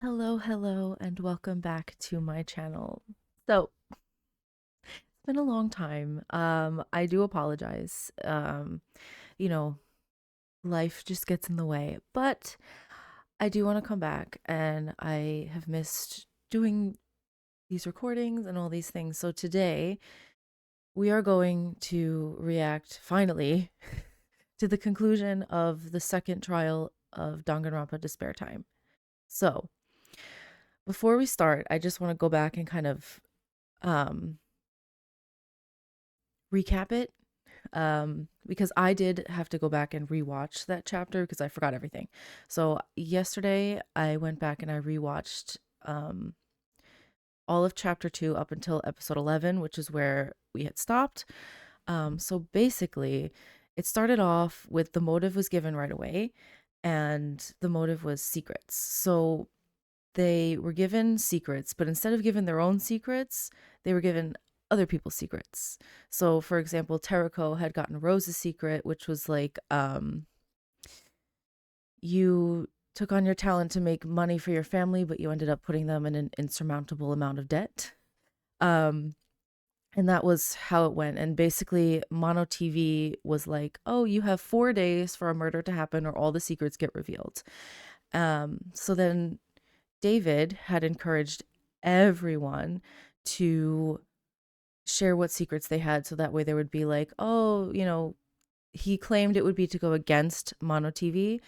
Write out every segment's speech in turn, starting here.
Hello, and welcome back to my channel. So, it's been a long time. I do apologize. You know, life just gets in the way, but I do want to come back and I have missed doing these recordings and all these things. So today we are going to react finally to the conclusion of the second trial of Danganronpa Despair Time. So, before we start, I just want to go back and kind of um recap it because I did have to go back and rewatch that chapter because I forgot everything. So yesterday I went back and I rewatched all of chapter 2 up until episode 11, which is where we had stopped. So basically, it started off with the motive was given right away, and the motive was secrets. So they were given secrets, but instead of giving their own secrets, they were given other people's secrets. So, for example, Terako had gotten Rose's secret, which was like, you took on your talent to make money for your family, but you ended up putting them in an insurmountable amount of debt. Um, and that was how it went. And basically, Mono TV was like, oh, you have 4 days for a murder to happen or all the secrets get revealed. So then David had encouraged everyone to share what secrets they had so that way they would be like, oh, he claimed it would be to go against Mono TV,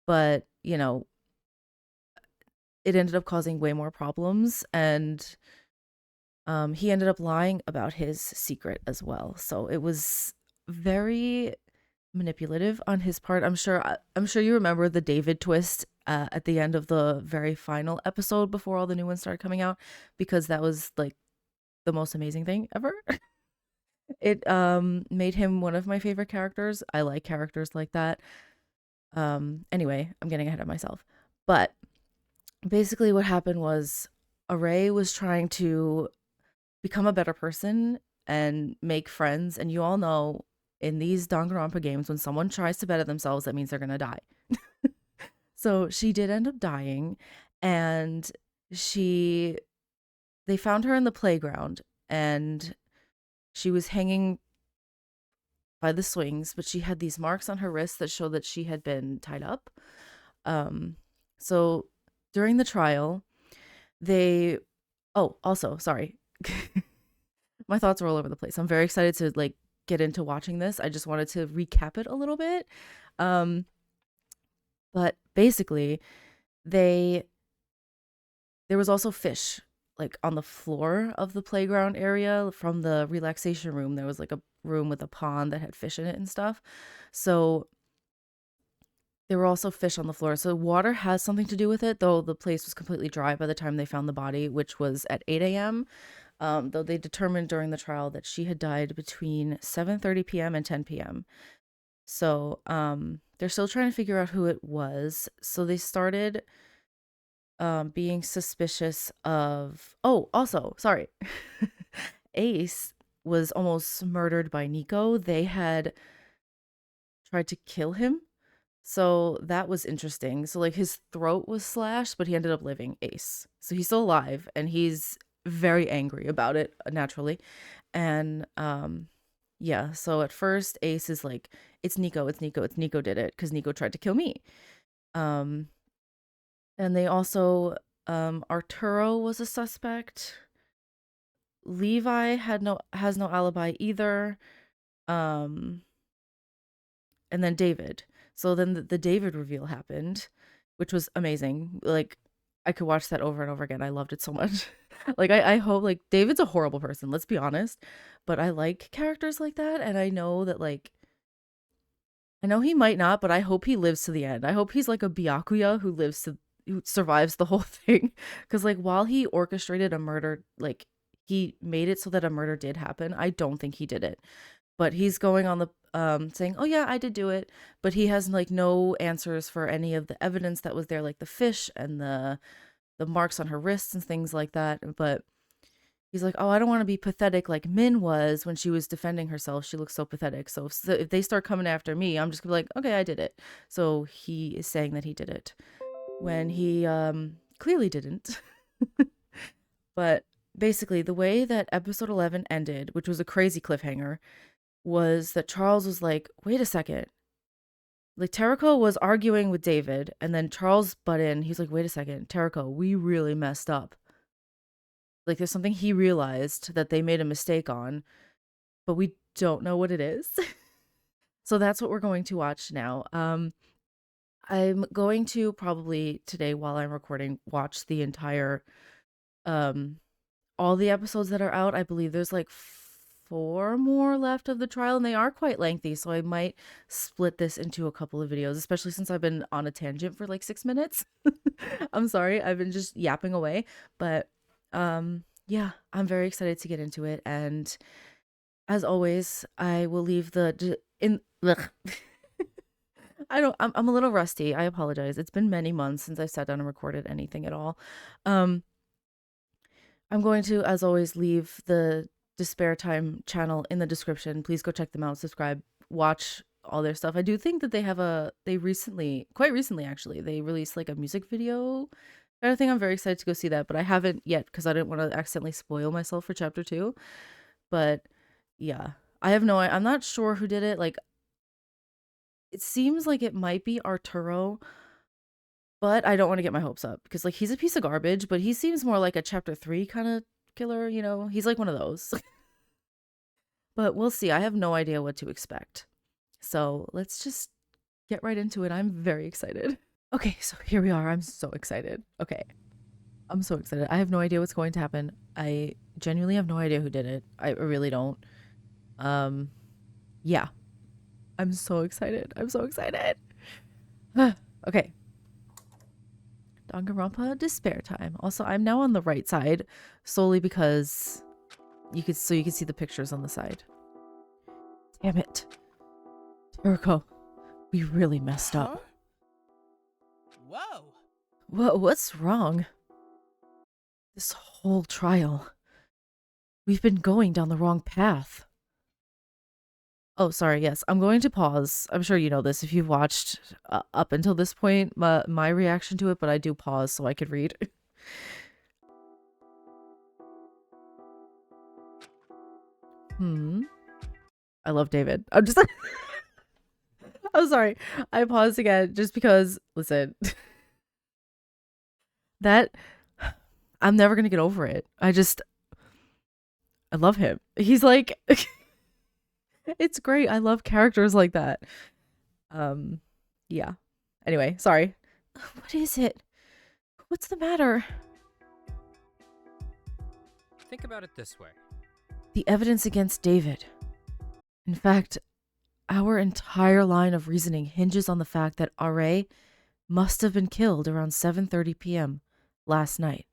but, it ended up causing way more problems. And he ended up lying about his secret as well. So it was very manipulative on his part. I'm sure you remember the David twist at the end of the very final episode before all the new ones started coming out, because that was like the most amazing thing ever. It made him one of my favorite characters. I like characters like that. Anyway, I'm getting ahead of myself. But basically what happened was Array was trying to become a better person and make friends, and you all know in these Danganronpa games when someone tries to better themselves, that means they're going to die. So she did end up dying, and she they found her in the playground, and she was hanging by the swings, but she had these marks on her wrists that showed that she had been tied up. So during the trial, they oh, also, sorry. My thoughts are all over the place. I'm very excited to like get into watching this. I just wanted to recap it a little bit. Um but basically, they there was also fish like on the floor of the playground area from the relaxation room. There was like a room with a pond that had fish in it and stuff. So there were also fish on the floor. So water has something to do with it, though the place was completely dry by the time they found the body, which was at 8 a.m. Though they determined during the trial that she had died between 7:30 p.m. and 10 p.m. So they're still trying to figure out who it was. So they started being suspicious of. Oh, also, sorry. Ace was almost murdered by Nico. They had tried to kill him. So that was interesting. So like his throat was slashed, but he ended up living, Ace. So he's still alive and he's very angry about it, naturally. And yeah, so at first Ace is like, it's Nico, it's Nico did it because Nico tried to kill me. Um and they also Arturo was a suspect. Levi has no alibi either. Um and then David. So then the David reveal happened, which was amazing. Like I could watch that over and over again. I loved it so much. Like I hope, like, David's a horrible person, let's be honest, but I like characters like that, and I know that, like, I know he might not, but I hope he lives to the end. I hope he's like a Byakuya who survives the whole thing. Because like while he orchestrated a murder, like he made it so that a murder did happen, I don't think he did it. But he's going on the saying, "Oh yeah, I did do it," but he has like no answers for any of the evidence that was there, like the fish and the marks on her wrists and things like that. But he's like, "Oh, I don't want to be pathetic like Min was when she was defending herself. She looks so pathetic. So if they start coming after me, I'm just gonna be like, okay, I did it." So he is saying that he did it when he clearly didn't. But basically, the way that episode 11 ended, which was a crazy cliffhanger, was that Charles was like, wait a second. Like, Terako was arguing with David, and then Charles butt in. He's like, wait a second, Terako, we really messed up. Like, there's something he realized that they made a mistake on, but we don't know what it is. So that's what we're going to watch now. I'm going to probably today, while I'm recording, watch the entire all the episodes that are out. I believe there's like 4 more left of the trial, and they are quite lengthy, so I might split this into a couple of videos, especially since I've been on a tangent for like 6 minutes. I'm sorry, I've been just yapping away, but yeah, I'm very excited to get into it, and as always, I will leave the in ugh. I'm a little rusty. I apologize. It's been many months since I sat down and recorded anything at all. Um I'm going to, as always, leave the Despair Time channel in the description. Please go check them out, subscribe, watch all their stuff. I do think that they recently, quite recently actually, they released like a music video. I think I'm very excited to go see that, but I haven't yet because I didn't want to accidentally spoil myself for chapter 2. But yeah, I'm not sure who did it. Like, it seems like it might be Arturo, but I don't want to get my hopes up because, like, he's a piece of garbage, but he seems more like a chapter 3 kind of killer, you know? He's like one of those. But we'll see. I have no idea what to expect. So let's just get right into it. I'm very excited. Okay, so here we are. I'm so excited. Okay. I'm so excited. I have no idea what's going to happen. I genuinely have no idea who did it. I really don't. Yeah. I'm so excited. I'm so excited. Okay. Danganronpa Despair Time. Also, I'm now on the right side solely because you can see the pictures on the side. Damn it. Terako, we really messed up. Whoa! What's wrong? This whole trial. We've been going down the wrong path. Oh, sorry, yes. I'm going to pause. I'm sure you know this if you've watched up until this point, my reaction to it, but I do pause so I could read. I love David. I'm just I'm sorry. I paused again just because, listen, that I'm never gonna get over it. I love him. He's like, it's great. I love characters like that. Yeah. Anyway, sorry. What is it? What's the matter? Think about it this way. The evidence against David. In fact, our entire line of reasoning hinges on the fact that RA must have been killed around 7:30 p.m. last night.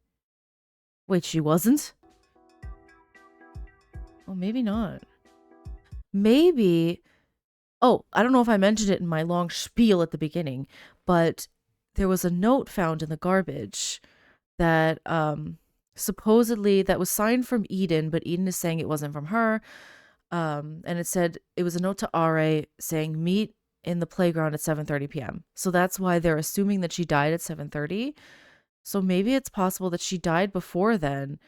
Wait, she wasn't? Well, maybe not. Maybe. Oh, I don't know if I mentioned it in my long spiel at the beginning, but there was a note found in the garbage that supposedly that was signed from Eden, but Eden is saying it wasn't from her. And it said it was a note to RA saying meet in the playground at 7:30 p.m. So that's why they're assuming that she died at 7:30. So maybe it's possible that she died before then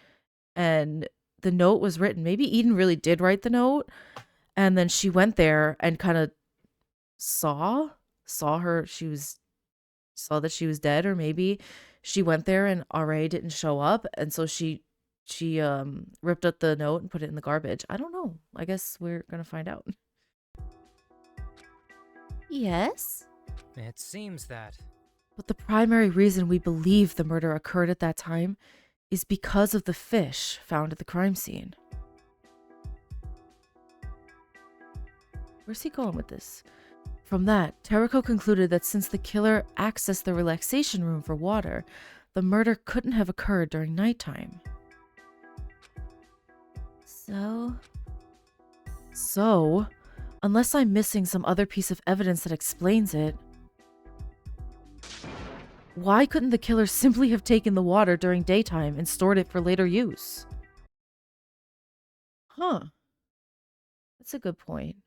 and the note was written. Maybe Eden really did write the note and then she went there and kind of saw her, saw that she was dead, or maybe she went there and RA didn't show up and so she ripped up the note and put it in the garbage. I don't know. I guess we're gonna find out. Yes? It seems that. But the primary reason we believe the murder occurred at that time is because of the fish found at the crime scene. Where's he going with this? From that, Terako concluded that since the killer accessed the relaxation room for water, the murder couldn't have occurred during nighttime. So, unless I'm missing some other piece of evidence that explains it, why couldn't the killer simply have taken the water during daytime and stored it for later use? Huh. That's a good point.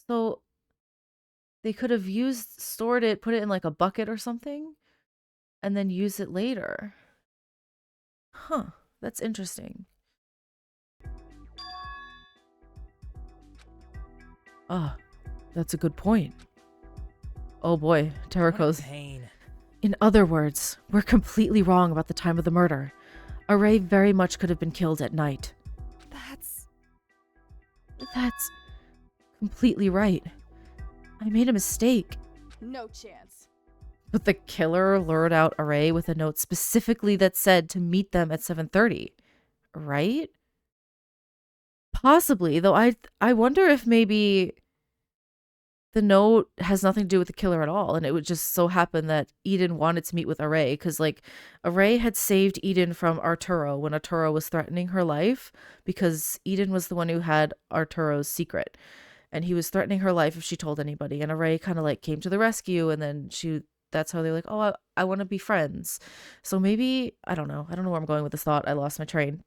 So, they could have stored it, put it in like a bucket or something, and then use it later. Huh, that's interesting. Ah, that's a good point. Oh boy, Terraco's. What a pain. In other words, we're completely wrong about the time of the murder. Array very much could have been killed at night. That's completely right. I made a mistake. No chance. But the killer lured out Array with a note specifically that said to meet them at 7:30, right? Possibly, though I wonder if maybe the note has nothing to do with the killer at all, and it would just so happen that Eden wanted to meet with Array because, like, Array had saved Eden from Arturo when Arturo was threatening her life, because Eden was the one who had Arturo's secret, and he was threatening her life if she told anybody, and Array kind of like came to the rescue, and then that's how they're like, oh, I want to be friends. So maybe, I don't know where I'm going with this thought. I lost my train.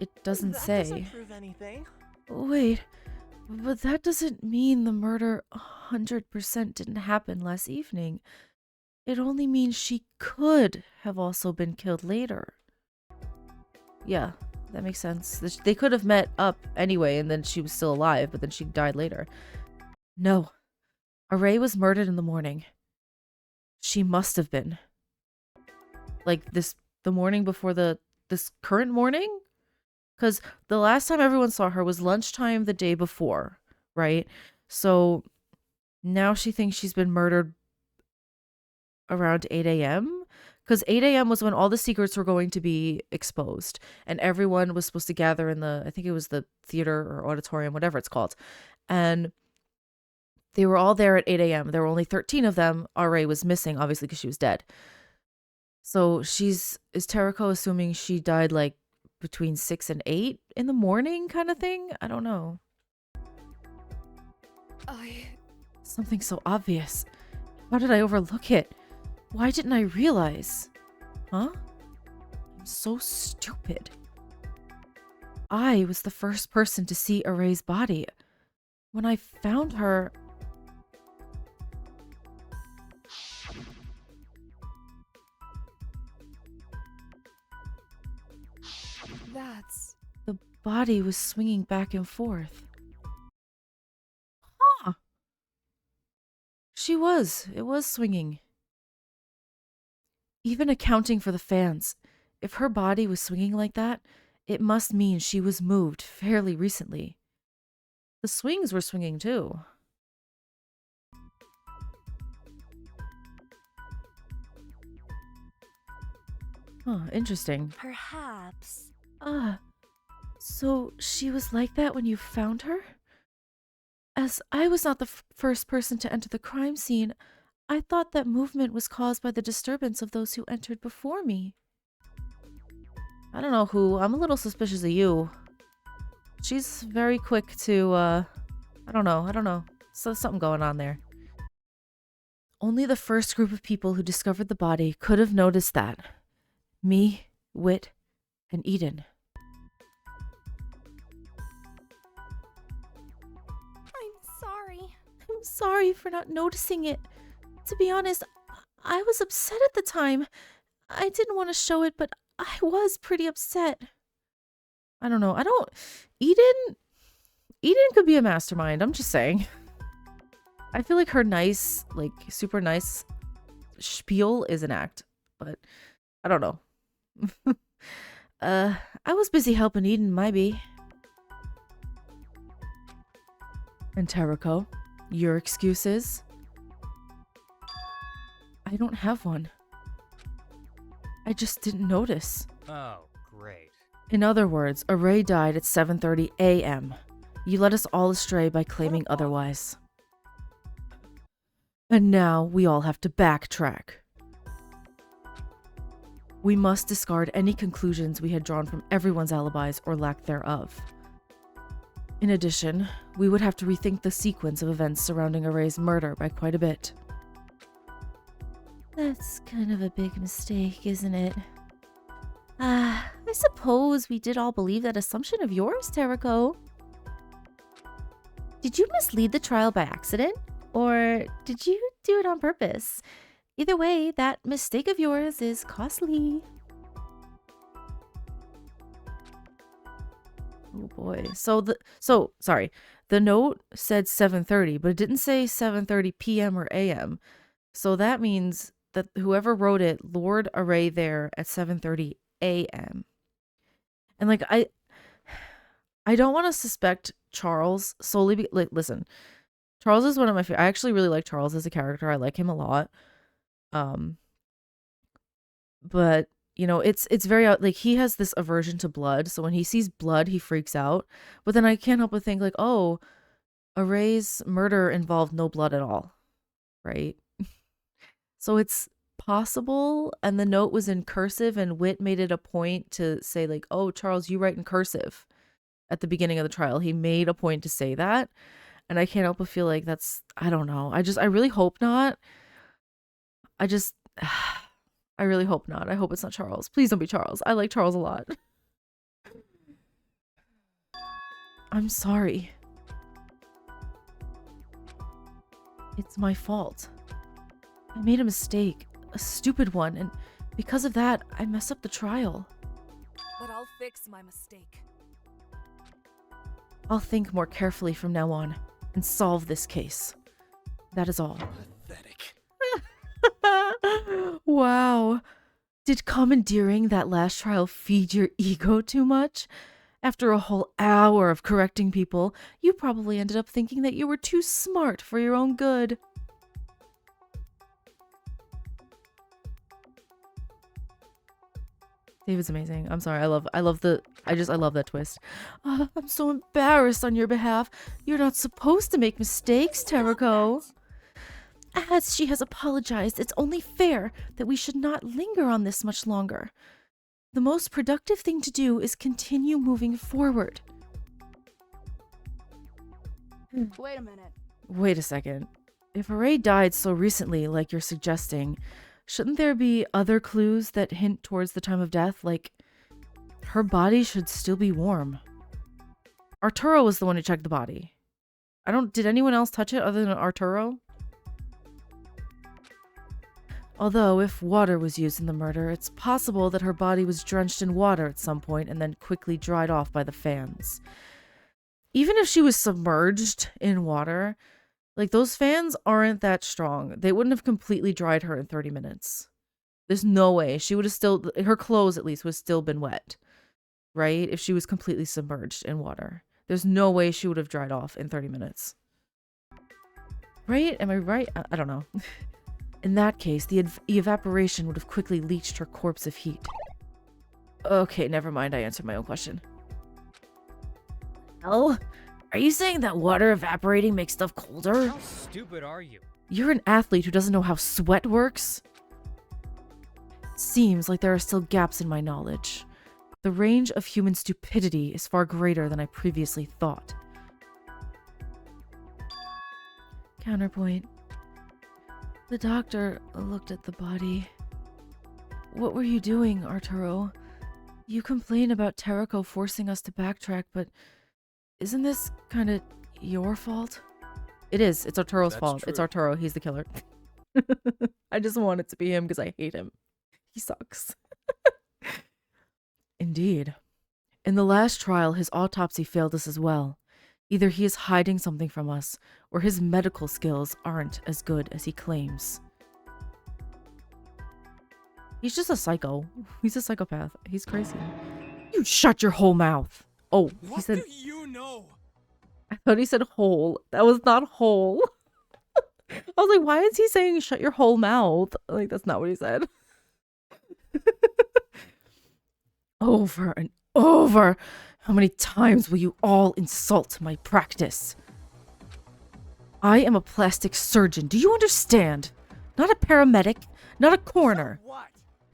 It doesn't say. That doesn't prove anything. Wait, but that doesn't mean the murder 100% didn't happen last evening. It only means she could have also been killed later. Yeah, that makes sense. They could have met up anyway and then she was still alive, but then she died later. No. Array was murdered in the morning. She must have been. Like the morning before this current morning? Because the last time everyone saw her was lunchtime the day before, right? So now she thinks she's been murdered around 8 a.m. Because 8 a.m. was when all the secrets were going to be exposed. And everyone was supposed to gather in I think it was the theater or auditorium, whatever it's called. And they were all there at 8 a.m. There were only 13 of them. R.A. was missing, obviously, because she was dead. So is Terraco assuming she died like between 6 and 8 in the morning kind of thing? I don't know. Something so obvious. How did I overlook it? Why didn't I realize? Huh? I'm so stupid. I was the first person to see Array's body. When I found her... The body was swinging back and forth. Huh. It was swinging. Even accounting for the fans, if her body was swinging like that, it must mean she was moved fairly recently. The swings were swinging too. Huh, interesting. Perhaps. So she was like that when you found her? As I was not the first person to enter the crime scene, I thought that movement was caused by the disturbance of those who entered before me. I don't know who. I'm a little suspicious of you. She's very quick to, I don't know. So something going on there. Only the first group of people who discovered the body could have noticed that. Me, Wit, and Eden. I'm sorry for not noticing it. To be honest, I was upset at the time. I didn't want to show it, but I was pretty upset. I don't know. Eden could be a mastermind. I'm just saying. I feel like her nice, like super nice spiel is an act, but I don't know. I was busy helping Eden, maybe. And Terraco, your excuse is? I don't have one. I just didn't notice. Oh, great. In other words, Array died at 7:30 a.m. You led us all astray by claiming otherwise. And now we all have to backtrack. We must discard any conclusions we had drawn from everyone's alibis or lack thereof. In addition, we would have to rethink the sequence of events surrounding Array's murder by quite a bit. That's kind of a big mistake, isn't it? I suppose we did all believe that assumption of yours, Terraco. Did you mislead the trial by accident? Or did you do it on purpose? Either way, that mistake of yours is costly. Oh boy. Sorry. The note said 7:30, but it didn't say 7:30 p.m. or a.m. So that means that whoever wrote it lured Array there at 7:30 a.m. And like I don't want to suspect Charles solely like listen. Charles is one of my I actually really like Charles as a character. I like him a lot. But you know, it's very like he has this aversion to blood, so when he sees blood, he freaks out. But then I can't help but think like, oh, Array's murder involved no blood at all, right? So it's possible, and the note was in cursive, and Whit made it a point to say like, oh, Charles, you write in cursive at the beginning of the trial. He made a point to say that, and I can't help but feel like that's, I don't know. I really hope not. I really hope not. I hope it's not Charles. Please don't be Charles. I like Charles a lot. I'm sorry. It's my fault. I made a mistake. A stupid one. And because of that, I messed up the trial. But I'll fix my mistake. I'll think more carefully from now on and solve this case. That is all. Pathetic. Wow. Did commandeering that last trial feed your ego too much? After a whole hour of correcting people, you probably ended up thinking that you were too smart for your own good. David's amazing. I'm sorry. I love that twist. I'm so embarrassed on your behalf. You're not supposed to make mistakes, Terako. As she has apologized, it's only fair that we should not linger on this much longer. The most productive thing to do is continue moving forward. Wait a minute. Wait a second. If Array died so recently, like you're suggesting, shouldn't there be other clues that hint towards the time of death? Like, her body should still be warm. Arturo was the one who checked the body. Did anyone else touch it other than Arturo? Although, if water was used in the murder, it's possible that her body was drenched in water at some point and then quickly dried off by the fans. Even if she was submerged in water, like, those fans aren't that strong. They wouldn't have completely dried her in 30 minutes. There's no way. She would have still, her clothes at least, would have still been wet, right? If she was completely submerged in water. There's no way she would have dried off in 30 minutes. Right? Am I right? I don't know. In that case, the evaporation would have quickly leached her corpse of heat. Okay, never mind. I answered my own question. Hell? Are you saying that water evaporating makes stuff colder? How stupid are you? You're an athlete who doesn't know how sweat works? Seems like there are still gaps in my knowledge. The range of human stupidity is far greater than I previously thought. Counterpoint. The doctor looked at the body. What were you doing, Arturo? You complain about Terako forcing us to backtrack, but isn't this kind of your fault? It is. It's Arturo's fault. True. It's Arturo. He's the killer. I just want it to be him because I hate him. He sucks. Indeed. In the last trial, his autopsy failed us as well. Either he is hiding something from us, or his medical skills aren't as good as he claims. He's just a psycho. He's a psychopath. He's crazy. You shut your whole mouth. Oh, he said... What do you know? I thought he said whole. That was not whole. I was like, why is he saying shut your whole mouth? Like, that's not what he said. Over and over. How many times will you all insult my practice? I am a plastic surgeon. Do you understand? Not a paramedic, not a coroner. What?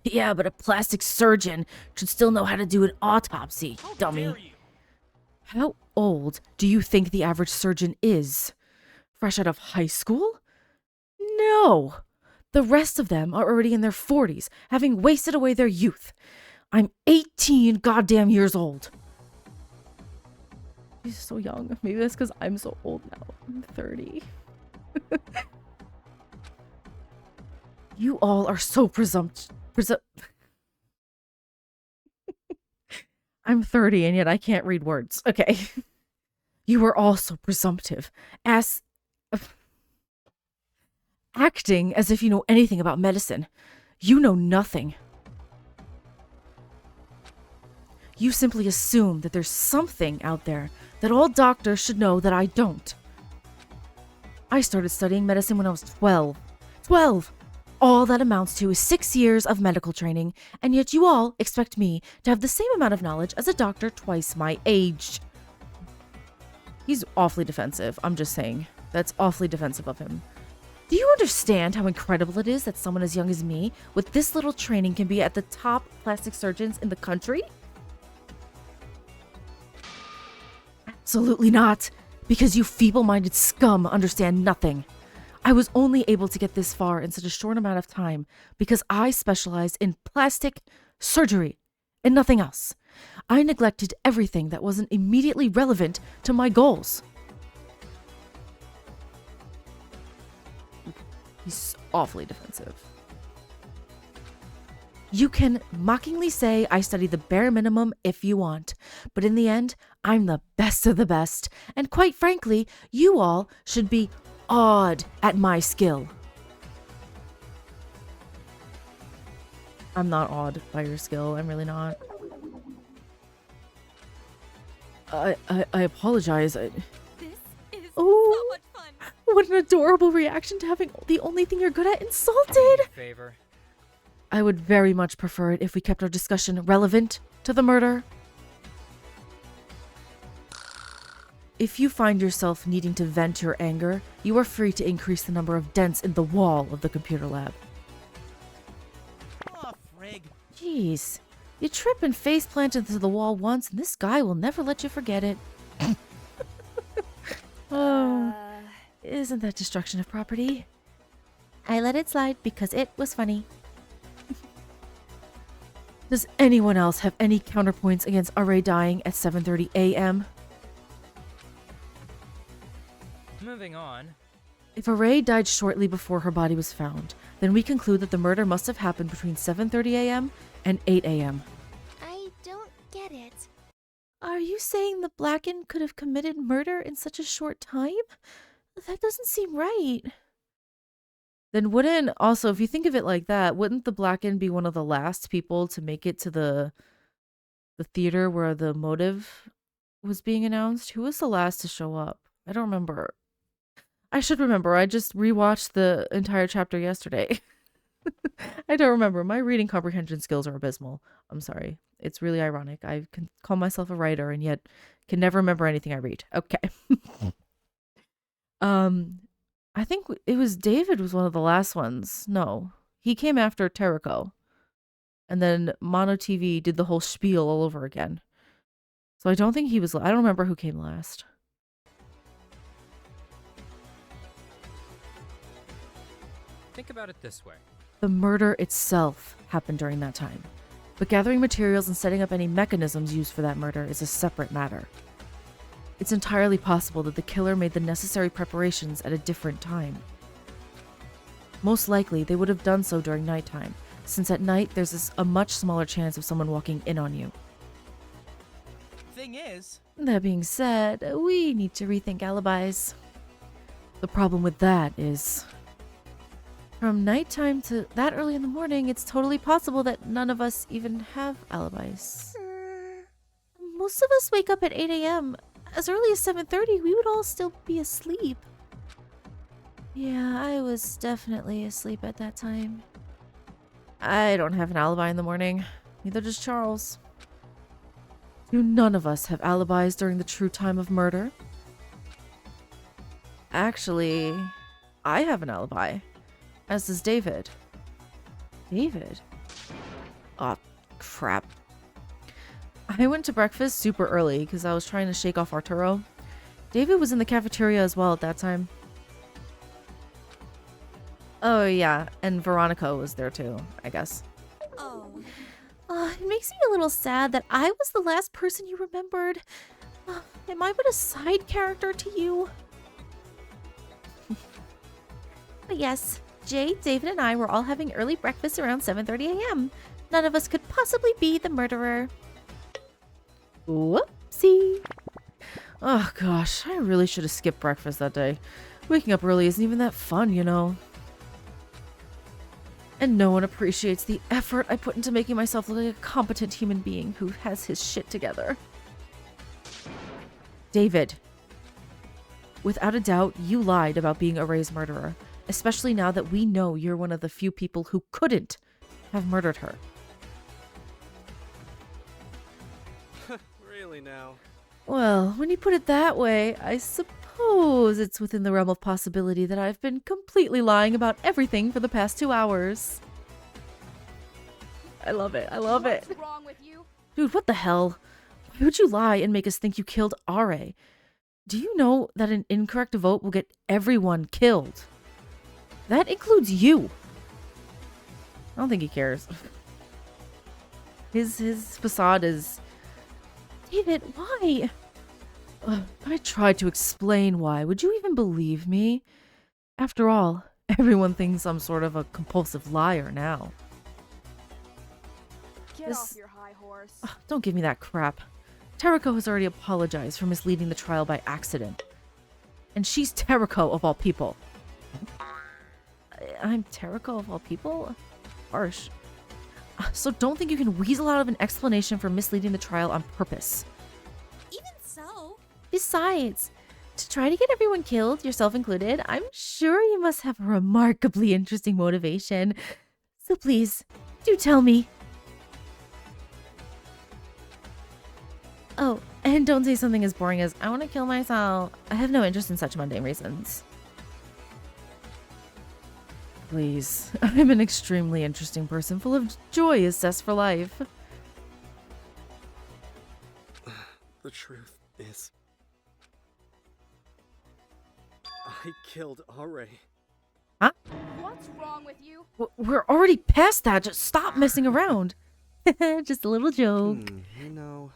Yeah, but a plastic surgeon should still know how to do an autopsy, How dummy. dare you? How old do you think the average surgeon is? Fresh out of high school? No. The rest of them are already in their 40s, having wasted away their youth. I'm 18 goddamn years old. He's so young. Maybe that's because I'm so old now. I'm 30. You all are so I'm 30 and yet I can't read words. Okay. You are all so presumptive. Acting as if you know anything about medicine. You know nothing. You simply assume that there's something out there that all doctors should know that I don't. I started studying medicine when I was 12. 12! All that amounts to is 6 years of medical training, and yet you all expect me to have the same amount of knowledge as a doctor twice my age. He's awfully defensive, I'm just saying. That's awfully defensive of him. Do you understand how incredible it is that someone as young as me, with this little training, can be at the top plastic surgeons in the country? Absolutely not, because you feeble-minded scum understand nothing. I was only able to get this far in such a short amount of time because I specialized in plastic surgery and nothing else. I neglected everything that wasn't immediately relevant to my goals. He's awfully defensive. You can mockingly say I study the bare minimum if you want, but in the end, I'm the best of the best, and quite frankly, you all should be awed at my skill. I'm not awed by your skill, I'm really not. I apologize. This is Oh. so much fun. What an adorable reaction to having the only thing you're good at insulted! Favor. I would very much prefer it if we kept our discussion relevant to the murder. If you find yourself needing to vent your anger, you are free to increase the number of dents in the wall of the computer lab. Oh, frig. Jeez, you trip and face plant into the wall once, and this guy will never let you forget it. Oh, isn't that destruction of property? I let it slide because it was funny. Does anyone else have any counterpoints against Array dying at 7:30 a.m.? Moving on. If Array died shortly before her body was found, then we conclude that the murder must have happened between 7:30 a.m. and 8 a.m. I don't get it. Are you saying the Blackened could have committed murder in such a short time? That doesn't seem right. Then wouldn't, also, if you think of it like that, wouldn't the Blackened be one of the last people to make it to the theater where the motive was being announced? Who was the last to show up? I don't remember. I should remember. I just rewatched the entire chapter yesterday. I don't remember. My reading comprehension skills are abysmal. I'm sorry. It's really ironic. I can call myself a writer and yet can never remember anything I read. Okay. I think it was David was one of the last ones. No, he came after Terrico. And then Mono TV did the whole spiel all over again. So I don't think he was, I don't remember who came last. Think about it this way. The murder itself happened during that time. But gathering materials and setting up any mechanisms used for that murder is a separate matter. It's entirely possible that the killer made the necessary preparations at a different time. Most likely, they would have done so during nighttime, since at night there's a much smaller chance of someone walking in on you. Thing is, That being said, we need to rethink alibis. The problem with that is, from nighttime to that early in the morning, it's totally possible that none of us even have alibis. Most of us wake up at 8 a.m. As early as 7:30, we would all still be asleep. Yeah, I was definitely asleep at that time. I don't have an alibi in the morning. Neither does Charles. Do none of us have alibis during the true time of murder? Actually, I have an alibi. As does David. David? Oh, crap. I went to breakfast super early because I was trying to shake off Arturo. David was in the cafeteria as well at that time. Oh yeah, and Veronica was there too, I guess. Oh. It makes me a little sad that I was the last person you remembered. Am I but a side character to you? But yes, Jay, David, and I were all having early breakfast around 7:30 a.m. None of us could possibly be the murderer. Whoopsie. Oh gosh, I really should have skipped breakfast that day. Waking up early isn't even that fun, you know. And no one appreciates the effort I put into making myself look like a competent human being who has his shit together. David. Without a doubt, you lied about being Array's murderer, especially now that we know you're one of the few people who couldn't have murdered her. Really now? Well, when you put it that way, I suppose it's within the realm of possibility that I've been completely lying about everything for the past 2 hours. I love it. I love it. What's wrong with you? Dude, what the hell? Why would you lie and make us think you killed R.A.? Do you know that an incorrect vote will get everyone killed? That includes you. I don't think he cares. His facade is... David, why? I tried to explain why. Would you even believe me? After all, everyone thinks I'm sort of a compulsive liar now. Get off your high horse. Don't give me that crap. Teriko has already apologized for misleading the trial by accident. And she's Teriko of all people. I'm Teriko of all people? Harsh. So don't think you can weasel out of an explanation for misleading the trial on purpose. Even so. Besides, to try to get everyone killed, yourself included, I'm sure you must have a remarkably interesting motivation. So please, do tell me. Oh, and don't say something as boring as, I want to kill myself. I have no interest in such mundane reasons. Please, I'm an extremely interesting person full of joyous zest for life. The truth is... I killed R.A. Huh? What's wrong with you? We're already past that. Just stop messing around. Just a little joke. You know...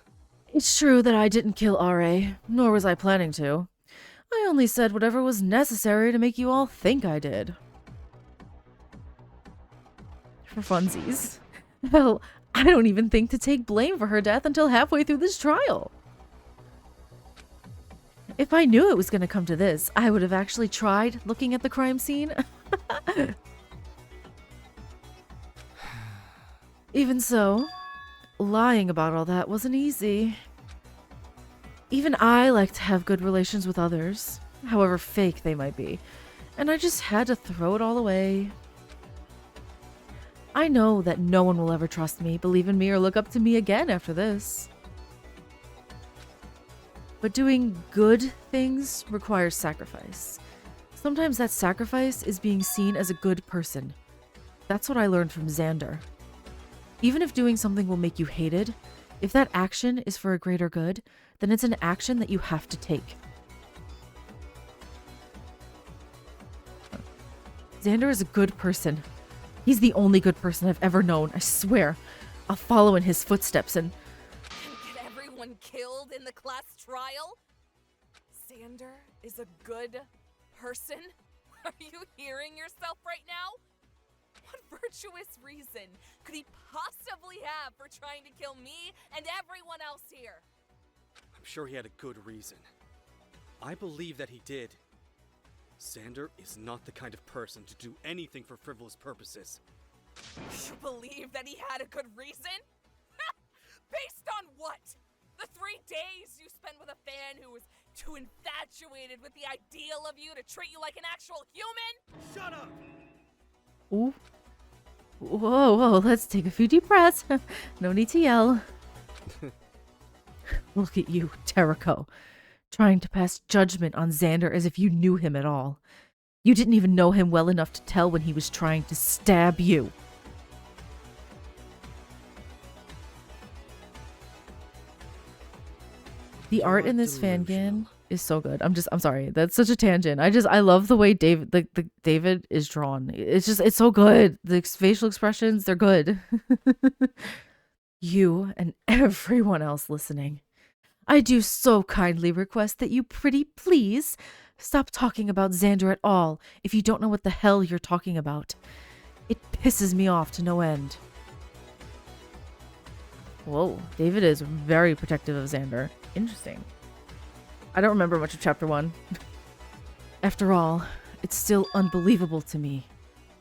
It's true that I didn't kill R.A., nor was I planning to. I only said whatever was necessary to make you all think I did. For funsies. Hell, I don't even think to take blame for her death until halfway through this trial. If I knew it was going to come to this, I would have actually tried looking at the crime scene. Even so, lying about all that wasn't easy. Even I like to have good relations with others, however fake they might be, and I just had to throw it all away. I know that no one will ever trust me, believe in me, or look up to me again after this. But doing good things requires sacrifice. Sometimes that sacrifice is being seen as a good person. That's what I learned from Xander. Even if doing something will make you hated, if that action is for a greater good, then it's an action that you have to take. Xander is a good person. He's the only good person I've ever known, I swear. I'll follow in his footsteps and... Get everyone killed in the class trial? Xander is a good person? Are you hearing yourself right now? What virtuous reason could he possibly have for trying to kill me and everyone else here? I'm sure he had a good reason. I believe that he did. Xander is not the kind of person to do anything for frivolous purposes. You believe that he had a good reason? Based on what? The 3 days you spent with a fan who was too infatuated with the ideal of you to treat you like an actual human? Shut up! Ooh. Whoa, let's take a few deep breaths. No need to yell. Look at you, Teriko, trying to pass judgment on Xander as if you knew him at all. You didn't even know him well enough to tell when he was trying to stab you. The art in this fangan is so good. I'm sorry. That's such a tangent. I love the way David David is drawn. It's so good. The facial expressions, they're good. You and everyone else listening. I do so kindly request that you pretty please stop talking about Xander at all if you don't know what the hell you're talking about. It pisses me off to no end. Whoa, David is very protective of Xander. Interesting. I don't remember much of chapter 1. After all, it's still unbelievable to me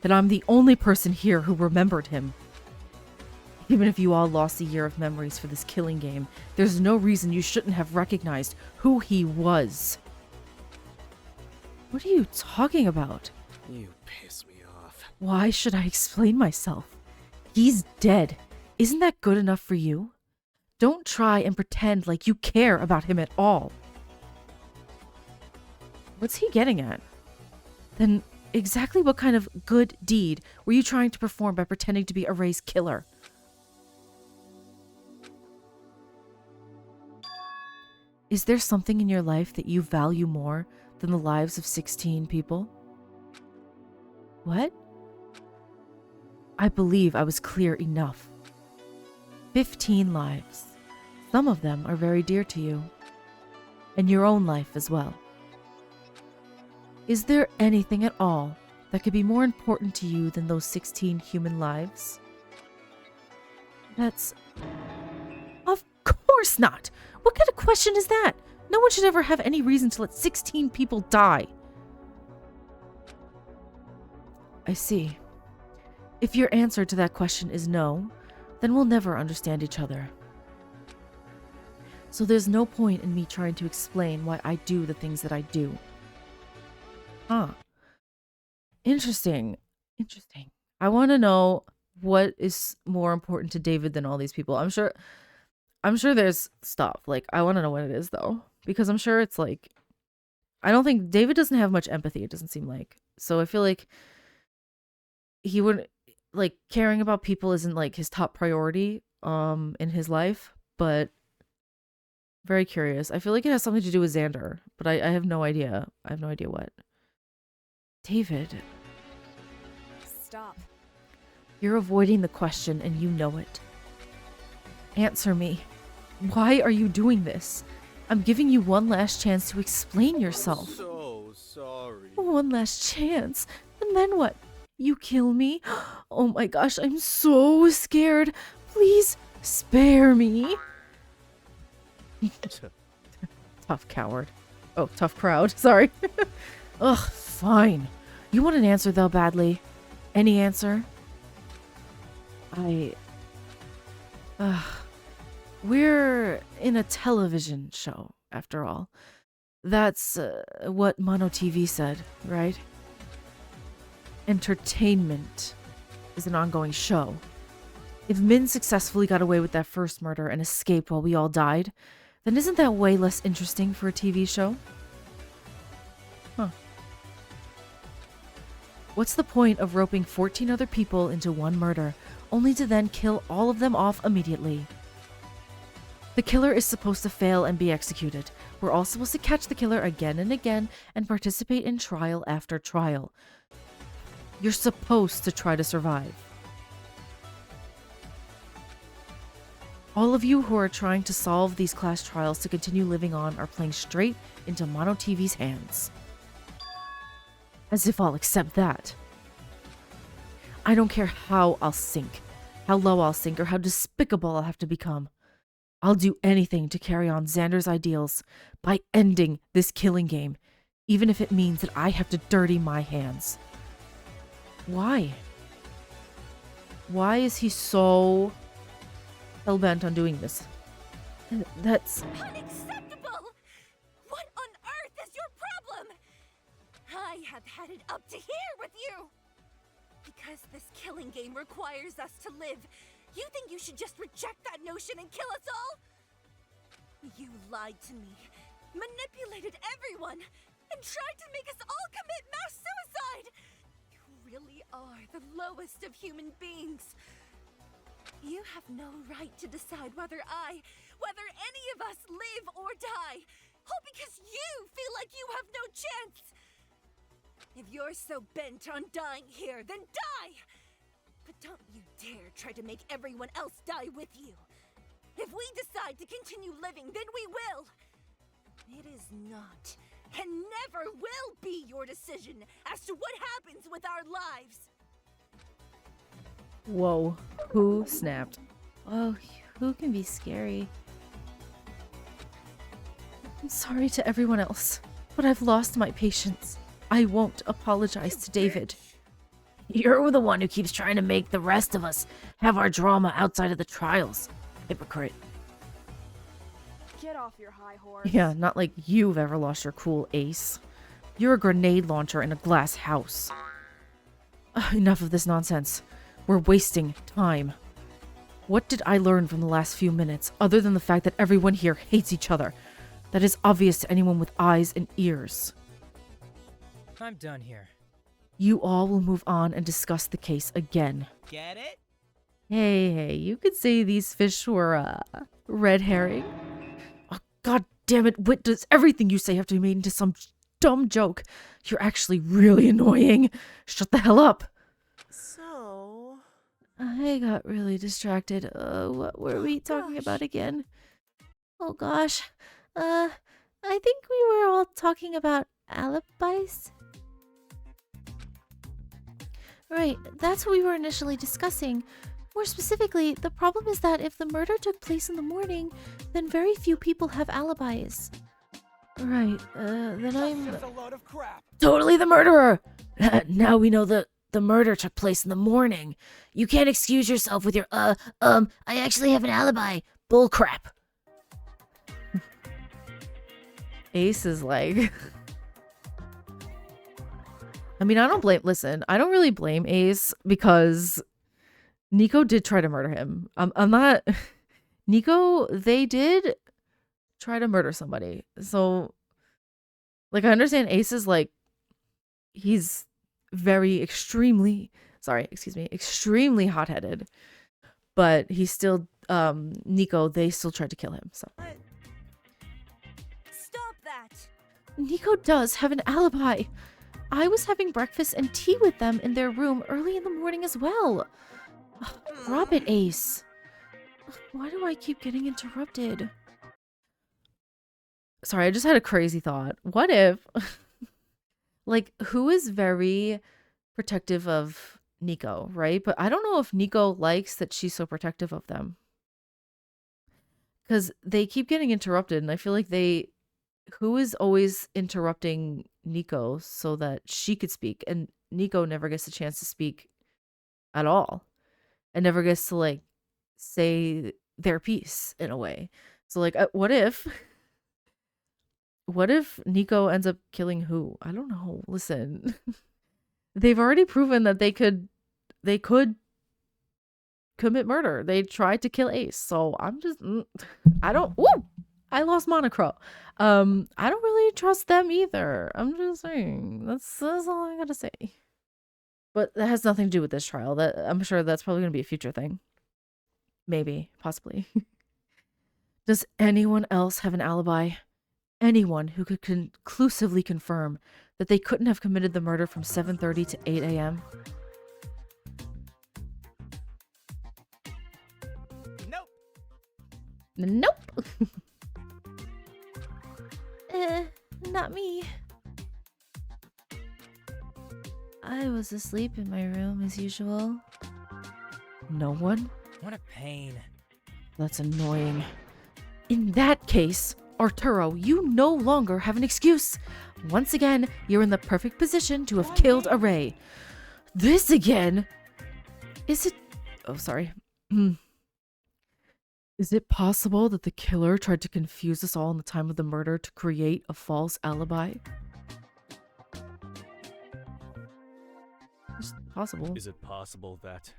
that I'm the only person here who remembered him. Even if you all lost a year of memories for this killing game, there's no reason you shouldn't have recognized who he was. What are you talking about? You piss me off. Why should I explain myself? He's dead. Isn't that good enough for you? Don't try and pretend like you care about him at all. What's he getting at? Then exactly what kind of good deed were you trying to perform by pretending to be a Ray's killer? Is there something in your life that you value more than the lives of 16 people? What? I believe I was clear enough. 15 lives. Some of them are very dear to you. And your own life as well. Is there anything at all that could be more important to you than those 16 human lives? That's... Of course not! What kind of question is that? No one should ever have any reason to let 16 people die. I see. If your answer to that question is no, then we'll never understand each other. So there's no point in me trying to explain why I do the things that I do. Huh. Interesting. Interesting. I want to know what is more important to David than all these people. I'm sure there's stuff. Like, I want to know what it is, though. Because I'm sure it's like... I don't think... David doesn't have much empathy, it doesn't seem like. So I feel like he wouldn't... Like, caring about people isn't, like, his top priority in his life. But... Very curious. I feel like it has something to do with Xander. But I have no idea. I have no idea what. David. Stop. You're avoiding the question and you know it. Answer me. Why are you doing this? I'm giving you one last chance to explain yourself. I'm so sorry. One last chance? And then what? You kill me? Oh my gosh, I'm so scared. Please spare me. Tough coward. Oh, tough crowd. Sorry. Ugh, fine. You want an answer though badly? Any answer? We're in a television show, after all. That's what Mono TV said, right? Entertainment is an ongoing show. If Min successfully got away with that first murder and escaped while we all died, then isn't that way less interesting for a TV show? Huh. What's the point of roping 14 other people into one murder, only to then kill all of them off immediately? The killer is supposed to fail and be executed. We're all supposed to catch the killer again and again and participate in trial after trial. You're supposed to try to survive. All of you who are trying to solve these class trials to continue living on are playing straight into Mono TV's hands. As if I'll accept that. I don't care how I'll sink, how low I'll sink, or how despicable I'll have to become. I'll do anything to carry on Xander's ideals by ending this killing game, even if it means that I have to dirty my hands. Why? Why is he so hell-bent on doing this? That's... Unacceptable! What on earth is your problem? I have had it up to here with you! Because this killing game requires us to live, you think you should just reject that notion and kill us all? You lied to me, manipulated everyone, and tried to make us all commit mass suicide! You really are the lowest of human beings. You have no right to decide whether any of us live or die, all because you feel like you have no chance! If you're so bent on dying here, then die! But don't you dare try to make everyone else die with you. If we decide to continue living, then we will. It is not, and never will be your decision as to what happens with our lives. Whoa. Who snapped? Oh, who can be scary? I'm sorry to everyone else, but I've lost my patience. I won't apologize to David. You're the one who keeps trying to make the rest of us have our drama outside of the trials. Hypocrite. Get off your high horse. Yeah, not like you've ever lost your cool, Ace. You're a grenade launcher in a glass house. Enough of this nonsense. We're wasting time. What did I learn from the last few minutes, other than the fact that everyone here hates each other? That is obvious to anyone with eyes and ears. I'm done here. You all will move on and discuss the case again. Get it? Hey, you could say these fish were, red herring. Oh, God damn it, Wit, does everything you say have to be made into some dumb joke? You're actually really annoying. Shut the hell up. So... I got really distracted. What were we talking about again? Oh gosh. I think we were all talking about alibis. Right, that's what we were initially discussing. More specifically, the problem is that if the murder took place in the morning, then very few people have alibis. Right, then I'm That's a load of crap. totally the murderer! Now we know that the murder took place in the morning. You can't excuse yourself with your, I actually have an alibi. Bullcrap. Ace is like... I mean, I don't really blame Ace because Nico did try to murder him. I'm not... Nico, they did try to murder somebody. So, like, I understand Ace is like... He's very extremely hot-headed. But he's still... Nico, they still tried to kill him, so... Stop that! Nico does have an alibi. I was having breakfast and tea with them in their room early in the morning as well. Drop it, Ace. Why do I keep getting interrupted? Sorry, I just had a crazy thought. What if... like, who is very protective of Nico, right? But I don't know if Nico likes that she's so protective of them. Because they keep getting interrupted, and I feel like who is always interrupting Nico so that she could speak, and Nico never gets a chance to speak at all and never gets to like say their piece in a way. So like what if Nico ends up killing who? I don't know. Listen. They've already proven that they could commit murder. They tried to kill Ace. So I'm just I lost Monocro. I don't really trust them either. I'm just saying. That's all I gotta say. But that has nothing to do with this trial. That I'm sure that's probably gonna be a future thing. Maybe, possibly. Does anyone else have an alibi? Anyone who could conclusively confirm that they couldn't have committed the murder from 7:30 to 8 a.m.? Nope. Nope. Not me. I was asleep in my room as usual. No one? What a pain. That's annoying. In that case, Arturo, you no longer have an excuse. Once again, you're in the perfect position to have killed Array. This again? Is it... Oh, sorry. Is it possible that the killer tried to confuse us all in the time of the murder to create a false alibi? It's possible. Is it possible that...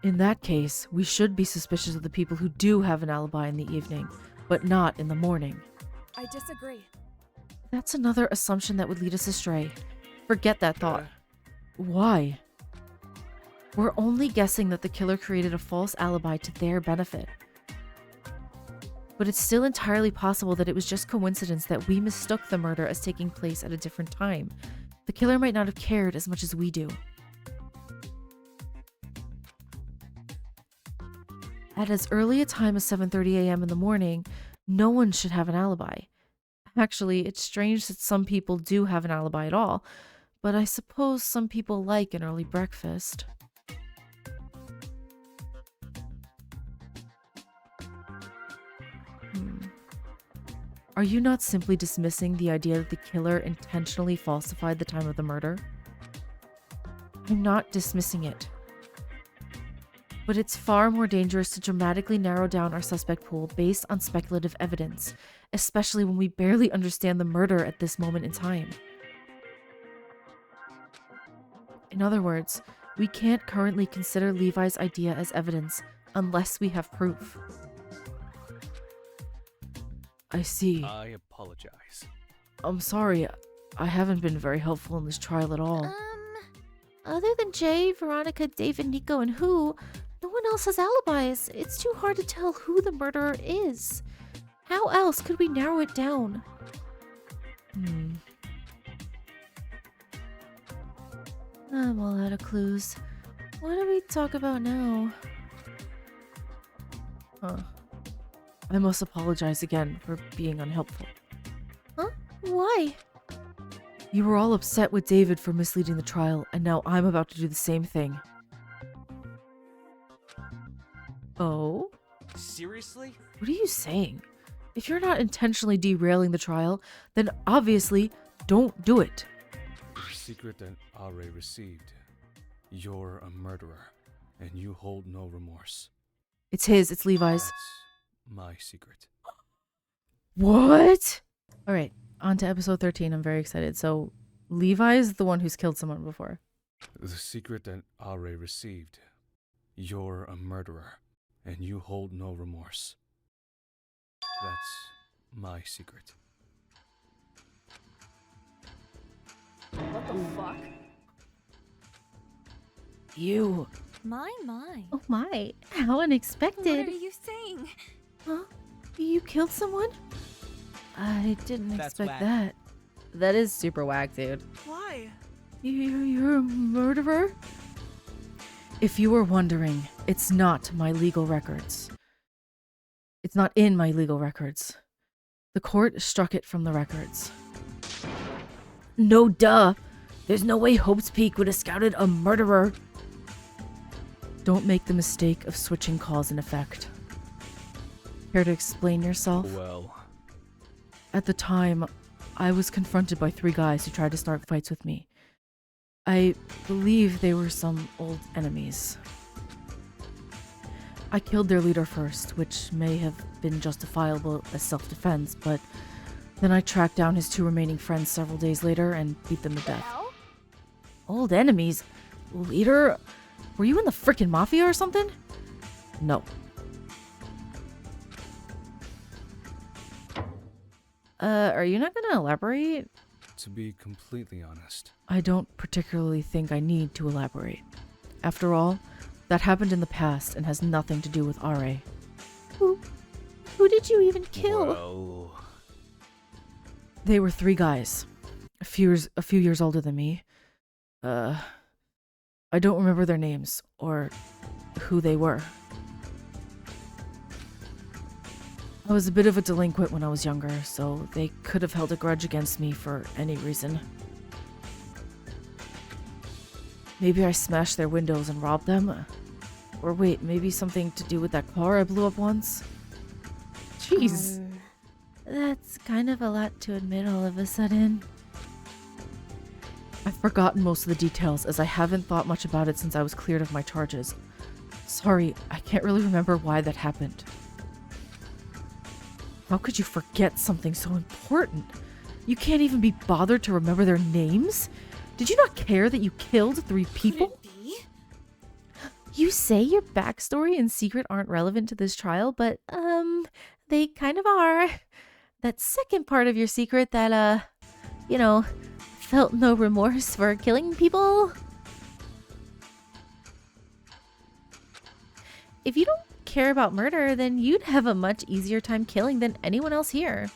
In that case, we should be suspicious of the people who do have an alibi in the evening, but not in the morning. I disagree. That's another assumption that would lead us astray. Forget that thought. Why? We're only guessing that the killer created a false alibi to their benefit. But it's still entirely possible that it was just coincidence that we mistook the murder as taking place at a different time. The killer might not have cared as much as we do. At as early a time as 7:30 a.m. in the morning, no one should have an alibi. Actually, it's strange that some people do have an alibi at all, but I suppose some people like an early breakfast. Are you not simply dismissing the idea that the killer intentionally falsified the time of the murder? I'm not dismissing it. But it's far more dangerous to dramatically narrow down our suspect pool based on speculative evidence, especially when we barely understand the murder at this moment in time. In other words, we can't currently consider Levi's idea as evidence unless we have proof. I see. I apologize. I'm sorry, I haven't been very helpful in this trial at all. Other than Jay, Veronica, David, Nico, and Who, no one else has alibis. It's too hard to tell who the murderer is. How else could we narrow it down? I'm all out of clues. What do we talk about now? I must apologize again for being unhelpful. Huh? Why? You were all upset with David for misleading the trial, and now I'm about to do the same thing. Oh? Seriously? What are you saying? If you're not intentionally derailing the trial, then obviously don't do it. The secret that Are received. You're a murderer, and you hold no remorse. It's Levi's. That's my secret. What? Alright, on to episode 13. I'm very excited. So, Levi is the one who's killed someone before. The secret that Are received. You're a murderer, and you hold no remorse. That's my secret. What the fuck? You. My. Oh my, how What unexpected. are you saying? Huh? You killed someone? I didn't That's expect whack. that. That is super whack, dude. Why? You're a murderer? If you were wondering, it's not my legal records. It's not in my legal records. The court struck it from the records. No duh! There's no way Hope's Peak would have scouted a murderer. Don't make the mistake of switching cause and effect. Care to explain yourself? Well, At the time, I was confronted by 3 guys who tried to start fights with me. I believe they were some old enemies. I killed their leader first, which may have been justifiable as self-defense, but then I tracked down his 2 remaining friends several days later and beat them to death. Old enemies? Leader? Were you in the frickin' mafia or something? No. Are you not gonna elaborate? to be completely honest, I don't particularly think I need to elaborate. After all, that happened in the past and has nothing to do with RA. Who did you even kill? well, They were 3 guys, a few years older than me. I don't remember their names or who they were. I was a bit of a delinquent when I was younger, so they could have held a grudge against me for any reason. Maybe I smashed their windows and robbed them. Or wait, maybe something to do with that car I blew up once? Jeez. That's kind of a lot to admit all of a sudden. I've forgotten most of the details as I haven't thought much about it since I was cleared of my charges. Sorry, I can't really remember why that happened. How could you forget something so important? You can't even be bothered to remember their names? Did you not care that you killed 3 people? You say your backstory and secret aren't relevant to this trial, but, they kind of are. That second part of your secret that, felt no remorse for killing people. If you don't care about murder, then you'd have a much easier time killing than anyone else here.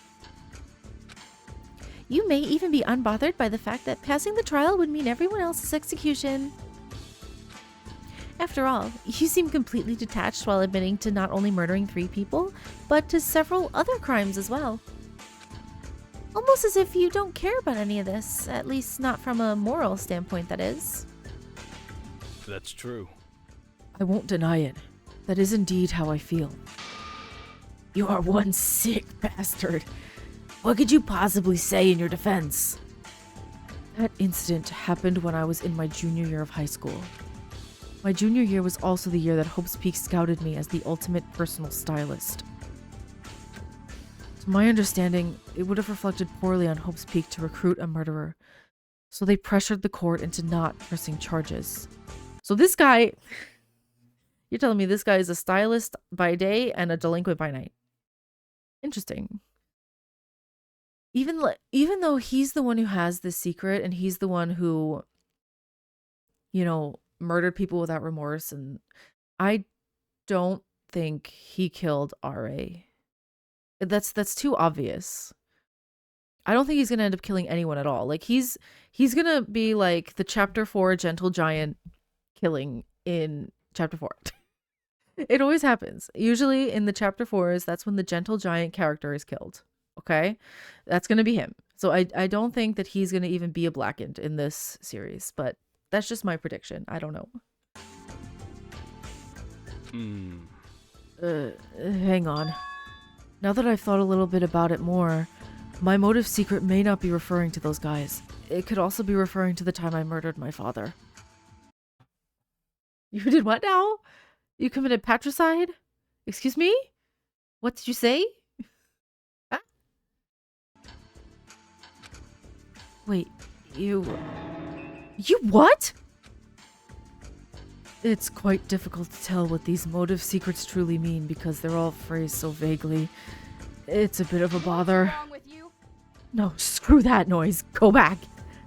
You may even be unbothered by the fact that passing the trial would mean everyone else's execution. After all, you seem completely detached while admitting to not only murdering 3 people, but to several other crimes as well. Almost as if you don't care about any of this, at least not from a moral standpoint, that is. That's true. I won't deny it. That is indeed how I feel. You are one sick bastard. What could you possibly say in your defense? That incident happened when I was in my junior year of high school. My junior year was also the year that Hope's Peak scouted me as the ultimate personal stylist. To my understanding, it would have reflected poorly on Hope's Peak to recruit a murderer, so they pressured the court into not pressing charges. So this guy, you're telling me this guy is a stylist by day and a delinquent by night. Interesting. Even though he's the one who has this secret and he's the one who, you know, murdered people without remorse, and I don't think he killed RA. That's too obvious. I don't think he's gonna end up killing anyone at all. Like he's gonna be like the chapter 4 gentle giant killing in chapter 4. It always happens. Usually in the chapter 4s, that's when the gentle giant character is killed. Okay? That's gonna be him. So I don't think that he's gonna even be a blackened in this series, but that's just my prediction. I don't know. Hang on. Now that I've thought a little bit about it more, my motive secret may not be referring to those guys. It could also be referring to the time I murdered my father. You did what now? You committed patricide? Excuse me? What did you say? Huh? Wait, You what? It's quite difficult to tell what these motive secrets truly mean because they're all phrased so vaguely. It's a bit of a bother. What's wrong with you? No, screw that noise. Go back.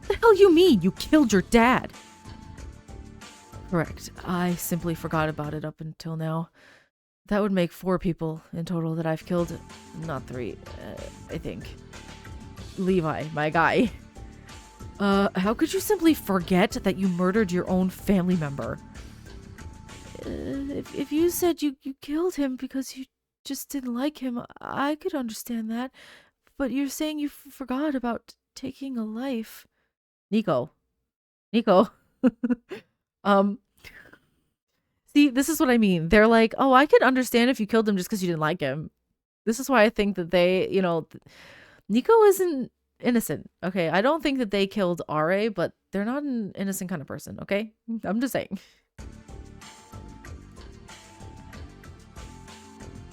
The hell you mean? You killed your dad. Correct. I simply forgot about it up until now. That would make 4 people in total that I've killed. Not 3, I think. Levi, my guy. How could you simply forget that you murdered your own family member? If you said you killed him because you just didn't like him, I could understand that. But you're saying you forgot about taking a life. Nico. See, this is what I mean. They're like, oh, I could understand if you killed him just because you didn't like him. This is why I think that they, you know, Nico isn't innocent. Okay, I don't think that they killed RA, but they're not an innocent kind of person. Okay, I'm just saying.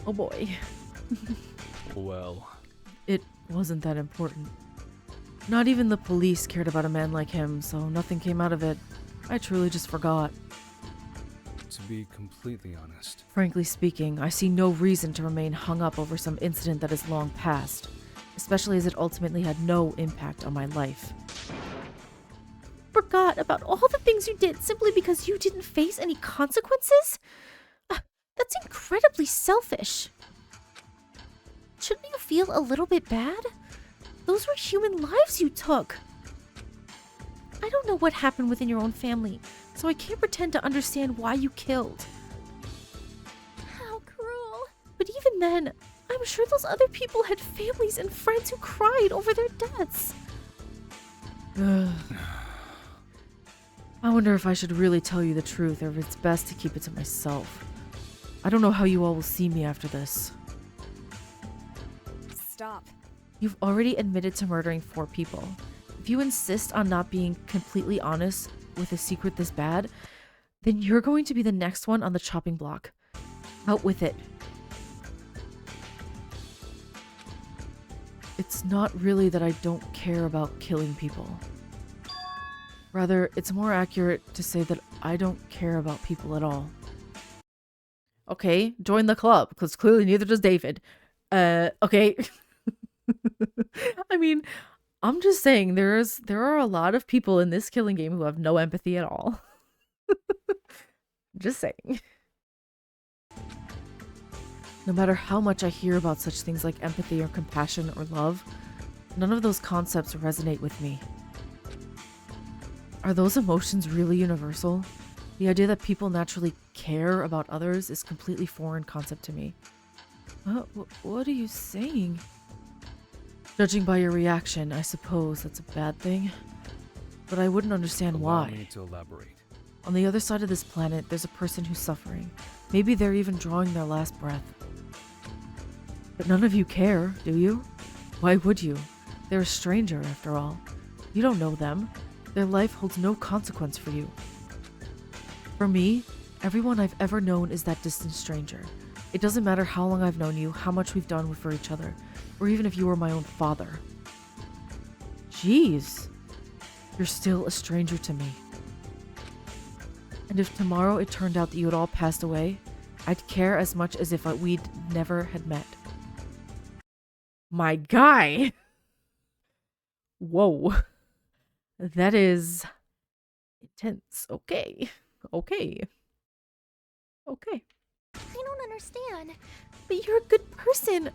Oh boy. Well, it wasn't that important. Not even the police cared about a man like him, so nothing came out of it. I truly just forgot. to be completely honest, Frankly speaking, I see no reason to remain hung up over some incident that is long past, especially as it ultimately had no impact on my life. Forgot about all the things you did simply because you didn't face any consequences? That's incredibly selfish. Shouldn't you feel a little bit bad? Those were human lives you took. I don't know what happened within your own family, so I can't pretend to understand why you killed. How cruel. But even then, I'm sure those other people had families and friends who cried over their deaths. I wonder if I should really tell you the truth or if it's best to keep it to myself. I don't know how you all will see me after this. Stop. You've already admitted to murdering 4 people. If you insist on not being completely honest with a secret this bad, then you're going to be the next one on the chopping block. Out with it. It's not really that I don't care about killing people. Rather, it's more accurate to say that I don't care about people at all. Okay, join the club, because clearly neither does David. Okay. I mean, I'm just saying there are a lot of people in this killing game who have no empathy at all. Just saying. No matter how much I hear about such things like empathy or compassion or love, none of those concepts resonate with me. Are those emotions really universal? The idea that people naturally care about others is completely foreign concept to me. What are you saying? Judging by your reaction, I suppose that's a bad thing. But I wouldn't understand Allow why. me to elaborate. On the other side of this planet, there's a person who's suffering. Maybe they're even drawing their last breath. But none of you care, do you? Why would you? They're a stranger, after all. You don't know them. Their life holds no consequence for you. For me, everyone I've ever known is that distant stranger. It doesn't matter how long I've known you, how much we've done for each other, or even if you were my own father. Jeez. You're still a stranger to me. And if tomorrow it turned out that you had all passed away, I'd care as much as if we'd never had met. My guy! Whoa. That is intense. Okay. Okay. Okay. I don't understand. But you're a good person.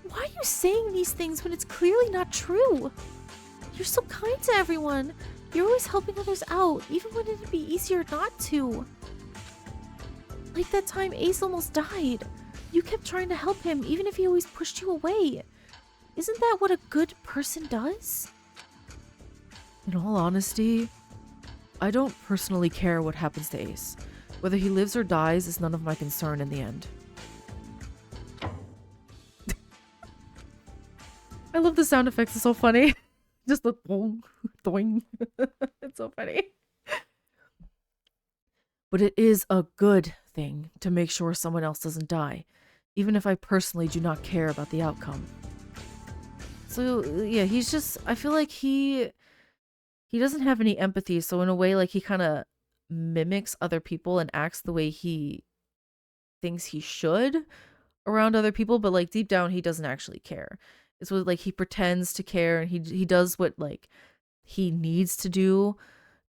Why are you saying these things when it's clearly not true? You're so kind to everyone. You're always helping others out, even when it'd be easier not to. Like that time Ace almost died. You kept trying to help him, even if he always pushed you away. Isn't that what a good person does? In all honesty, I don't personally care what happens to Ace. Whether he lives or dies is none of my concern in the end. I love the sound effects, it's so funny. Just the boing, doing. It's so funny. But it is a good thing to make sure someone else doesn't die, even if I personally do not care about the outcome. So, yeah, he's just, I feel like he doesn't have any empathy, so in a way, like, he kind of mimics other people and acts the way he thinks he should around other people, but, like, deep down, he doesn't actually care. It's what, like, he pretends to care, and he does what, like, he needs to do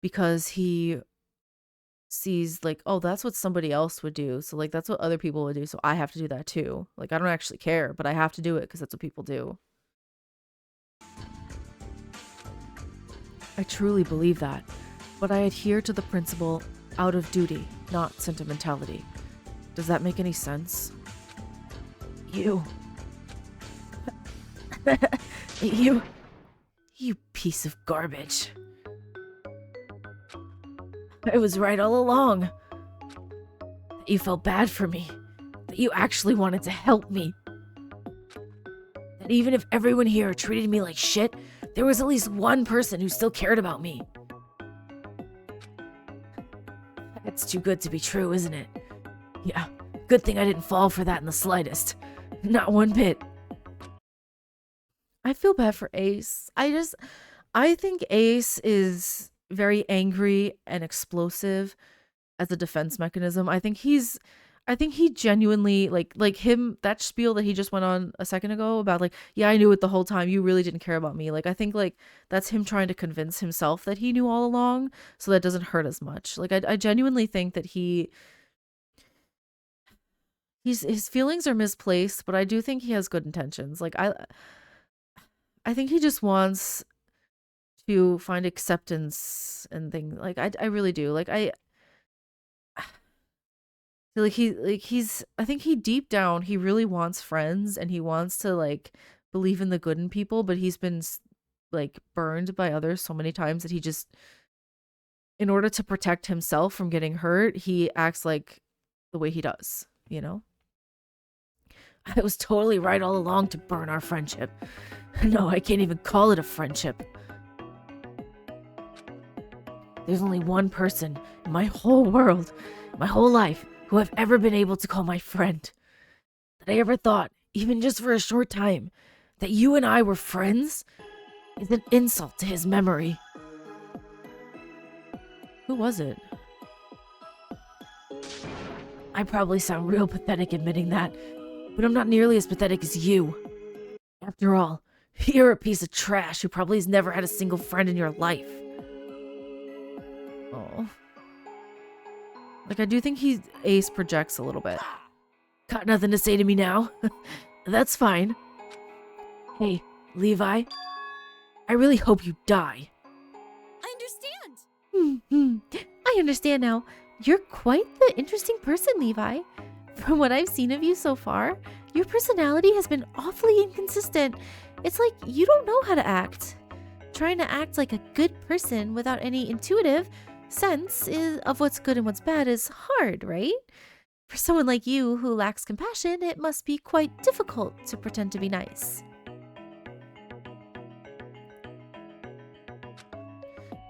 because he sees, like, oh, that's what somebody else would do, so, like, that's what other people would do, so I have to do that too. Like, I don't actually care, but I have to do it because that's what people do. I truly believe that, but I adhere to the principle out of duty, not sentimentality. Does that make any sense? You piece of garbage. I was right all along. That you felt bad for me. That you actually wanted to help me. That even if everyone here treated me like shit, there was at least one person who still cared about me. That's too good to be true, isn't it? Yeah, good thing I didn't fall for that in the slightest. Not one bit. I feel bad for Ace. I think Ace is very angry and explosive as a defense mechanism. I think he genuinely like him, that spiel that he just went on a second ago about like, yeah, I knew it the whole time. You really didn't care about me. Like, I think like that's him trying to convince himself that he knew all along so that doesn't hurt as much. Like, I genuinely think that his feelings are misplaced, but I do think he has good intentions. Like, I think he just wants to find acceptance and things. Like, I really do. Like, I think he deep down, he really wants friends and he wants to like believe in the good in people, but he's been like burned by others so many times that he just, in order to protect himself from getting hurt, he acts like the way he does, you know? I was totally right all along to burn our friendship. No, I can't even call it a friendship. There's only one person in my whole world, my whole life, who I've ever been able to call my friend. That I ever thought, even just for a short time, that you and I were friends is an insult to his memory. Who was it? I probably sound real pathetic admitting that, but I'm not nearly as pathetic as you. After all, you're a piece of trash who probably has never had a single friend in your life. Oh. Like, I do think Ace projects a little bit. Got nothing to say to me now? That's fine. Hey, Levi. I really hope you die. I understand. I understand now. You're quite the interesting person, Levi. From what I've seen of you so far, your personality has been awfully inconsistent. It's like you don't know how to act. Trying to act like a good person without any intuitive sense of what's good and what's bad is hard, right? For someone like you who lacks compassion, it must be quite difficult to pretend to be nice.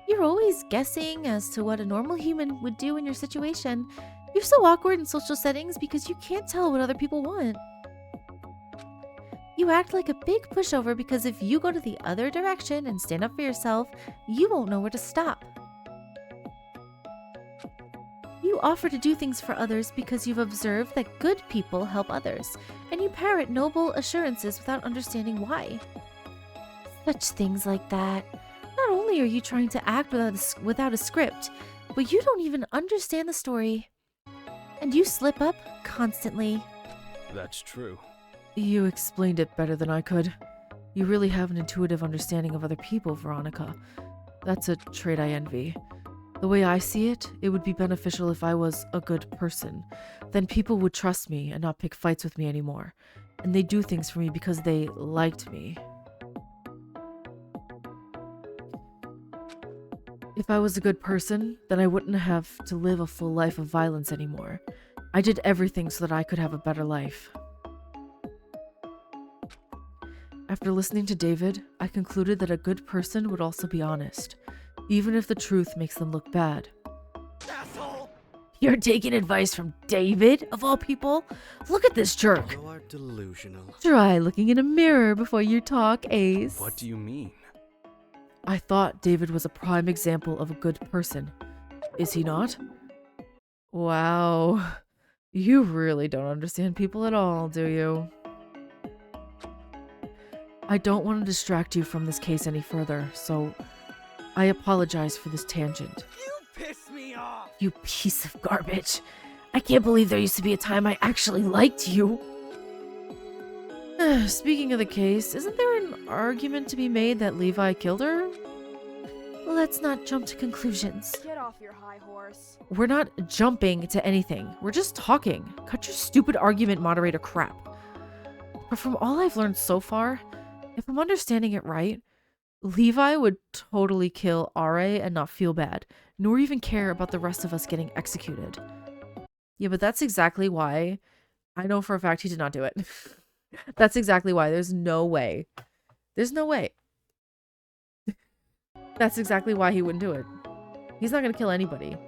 You're always guessing as to what a normal human would do in your situation. You're so awkward in social settings because you can't tell what other people want. You act like a big pushover because if you go to the other direction and stand up for yourself, you won't know where to stop. You offer to do things for others because you've observed that good people help others, and you parrot noble assurances without understanding why. Such things like that. Not only are you trying to act without a script, but you don't even understand the story. And you slip up constantly. That's true. You explained it better than I could. You really have an intuitive understanding of other people, Veronica. That's a trait I envy. The way I see it, it would be beneficial if I was a good person. Then people would trust me and not pick fights with me anymore. And they'd do things for me because they liked me. If I was a good person, then I wouldn't have to live a full life of violence anymore. I did everything so that I could have a better life. After listening to David, I concluded that a good person would also be honest, even if the truth makes them look bad. Asshole! You're taking advice from David, of all people? Look at this jerk! You are delusional. Try looking in a mirror before you talk, Ace. What do you mean? I thought David was a prime example of a good person. Is he not? Wow. You really don't understand people at all, do you? I don't want to distract you from this case any further, so I apologize for this tangent. You piss me off! You piece of garbage. I can't believe there used to be a time I actually liked you. Speaking of the case, isn't there an argument to be made that Levi killed her? Let's not jump to conclusions. Get off your high horse. We're not jumping to anything. We're just talking. Cut your stupid argument moderator crap. But from all I've learned so far, if I'm understanding it right, Levi would totally kill RA and not feel bad, nor even care about the rest of us getting executed. Yeah, but that's exactly why I know for a fact he did not do it. That's exactly why. There's no way. There's no way. That's exactly why he wouldn't do it. He's not going to kill anybody.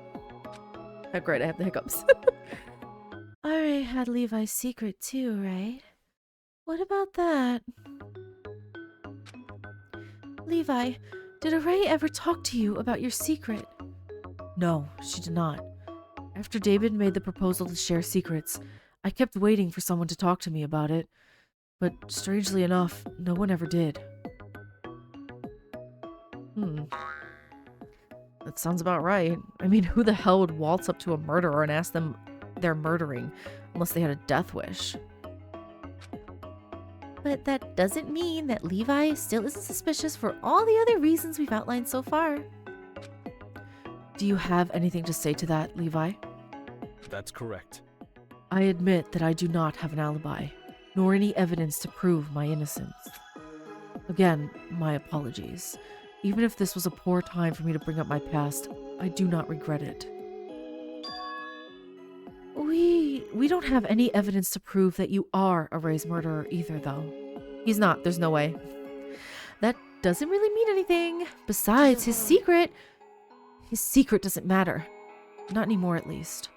Oh, great, I have the hiccups. RA had Levi's secret too, right? What about that? Levi, did Array ever talk to you about your secret? No, she did not. After David made the proposal to share secrets, I kept waiting for someone to talk to me about it. But strangely enough, no one ever did. That sounds about right. I mean, who the hell would waltz up to a murderer and ask them they're murdering, unless they had a death wish? But that doesn't mean that Levi still isn't suspicious for all the other reasons we've outlined so far. Do you have anything to say to that, Levi? That's correct. I admit that I do not have an alibi, nor any evidence to prove my innocence. Again, my apologies. Even if this was a poor time for me to bring up my past, I do not regret it. We don't have any evidence to prove that you are Array's murderer either, though. He's not, there's no way. That doesn't really mean anything. Besides, his secret doesn't matter. Not anymore, at least.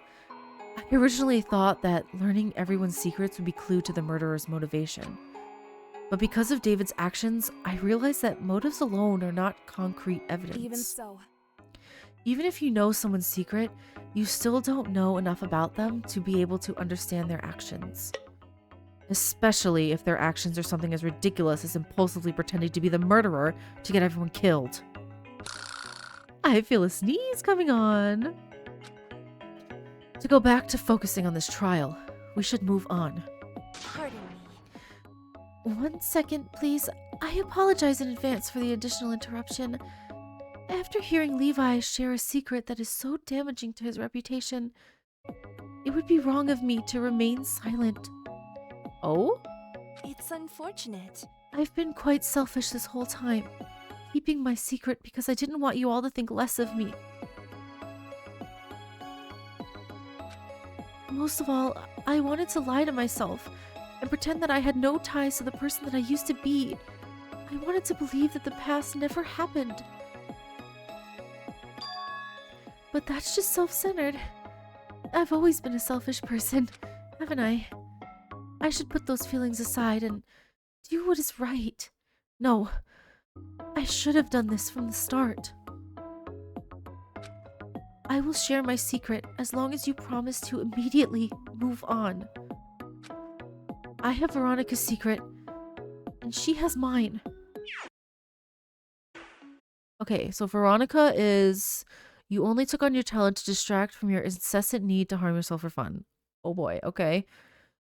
I originally thought that learning everyone's secrets would be clue to the murderer's motivation. But because of David's actions, I realized that motives alone are not concrete evidence. Even so. Even if you know someone's secret, you still don't know enough about them to be able to understand their actions. Especially if their actions are something as ridiculous as impulsively pretending to be the murderer to get everyone killed. I feel a sneeze coming on. To go back to focusing on this trial, we should move on. Pardon me. 1 second, please. I apologize in advance for the additional interruption. After hearing Levi share a secret that is so damaging to his reputation, it would be wrong of me to remain silent. Oh? It's unfortunate. I've been quite selfish this whole time, keeping my secret because I didn't want you all to think less of me. Most of all, I wanted to lie to myself and pretend that I had no ties to the person that I used to be. I wanted to believe that the past never happened. But that's just self-centered. I've always been a selfish person, haven't I? I should put those feelings aside and do what is right. No, I should have done this from the start. I will share my secret as long as you promise to immediately move on. I have Veronica's secret, and she has mine. Okay, so Veronica is... You only took on your talent to distract from your incessant need to harm yourself for fun. Oh boy, okay.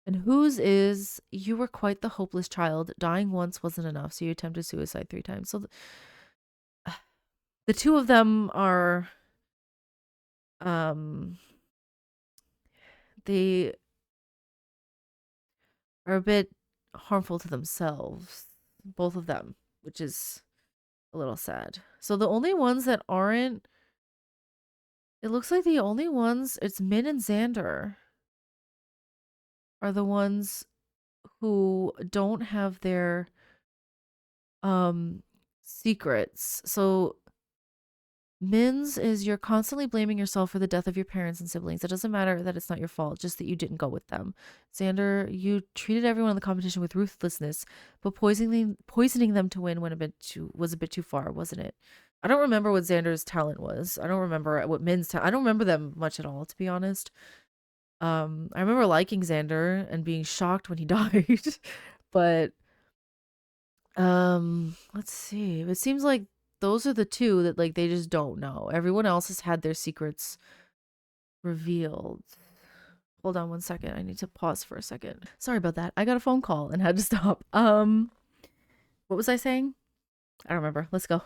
And whose is... You were quite the hopeless child. Dying once wasn't enough, so you attempted suicide 3 times. So the two of them are... They are a bit harmful to themselves. Both of them, which is a little sad. So the only ones that aren't... It looks like the only ones... It's Min and Xander are the ones who don't have their secrets. So Min's is you're constantly blaming yourself for the death of your parents and siblings. It doesn't matter that it's not your fault, just that you didn't go with them. Xander, you treated everyone in the competition with ruthlessness, but poisoning them to win was a bit too far, wasn't it? I don't remember what Xander's talent was. I don't remember what Min's talent. I don't remember them much at all, to be honest. I remember liking Xander and being shocked when he died, but let's see. It seems like those are the two that like they just don't know. Everyone else has had their secrets revealed. Hold on one second. I need to pause for a second. Sorry about that. I got a phone call and had to stop. What was I saying? I don't remember. Let's go.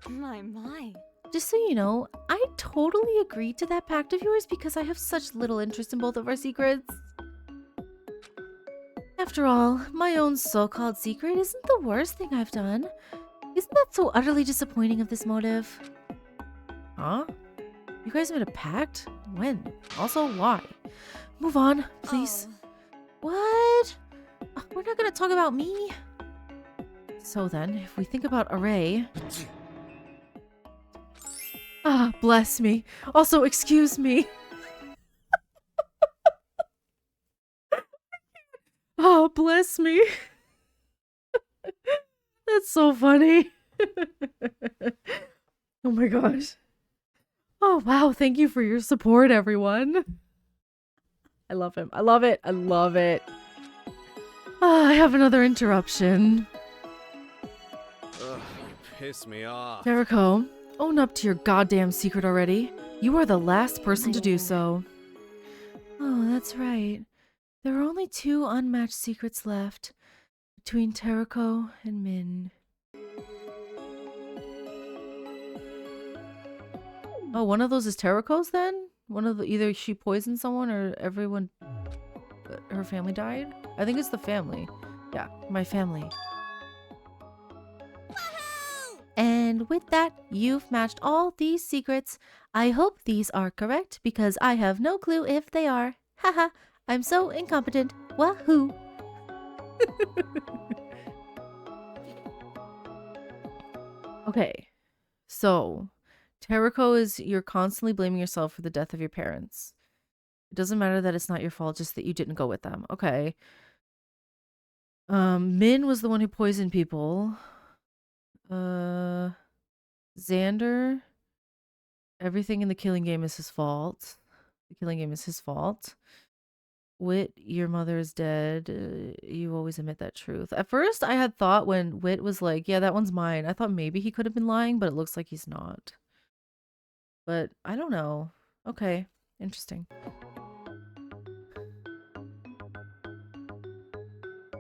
My. Just so you know, I totally agreed to that pact of yours because I have such little interest in both of our secrets. After all, my own so-called secret isn't the worst thing I've done. Isn't that so utterly disappointing of this motive? Huh? You guys made a pact? When? Also, why? Move on, please. What? We're not gonna talk about me. So then, if we think about Array... Ah, bless me. Also, excuse me. Oh, bless me. That's so funny. Oh my gosh. Oh, wow. Thank you for your support, everyone. I love him. I love it. I love it. Ah, I have another interruption. Ugh, you piss me off. Jericho, own up to your goddamn secret already. You are the last person to do so. Oh, that's right. There are only 2 unmatched secrets left between Terako and Min. Oh, one of those is Terako's then? One of the either she poisoned someone or everyone her family died? I think it's the family. Yeah, my family. And with that, you've matched all these secrets. I hope these are correct because I have no clue if they are. Haha, I'm so incompetent. Wahoo! Okay, so Terako is you're constantly blaming yourself for the death of your parents. It doesn't matter that it's not your fault, just that you didn't go with them. Okay. Min was the one who poisoned people. Xander, everything in the killing game is his fault. The killing game is his fault. Wit, your mother is dead. You always admit that truth. At first, I had thought when Wit was like, yeah, that one's mine. I thought maybe he could have been lying, but it looks like he's not. But I don't know. Okay, interesting.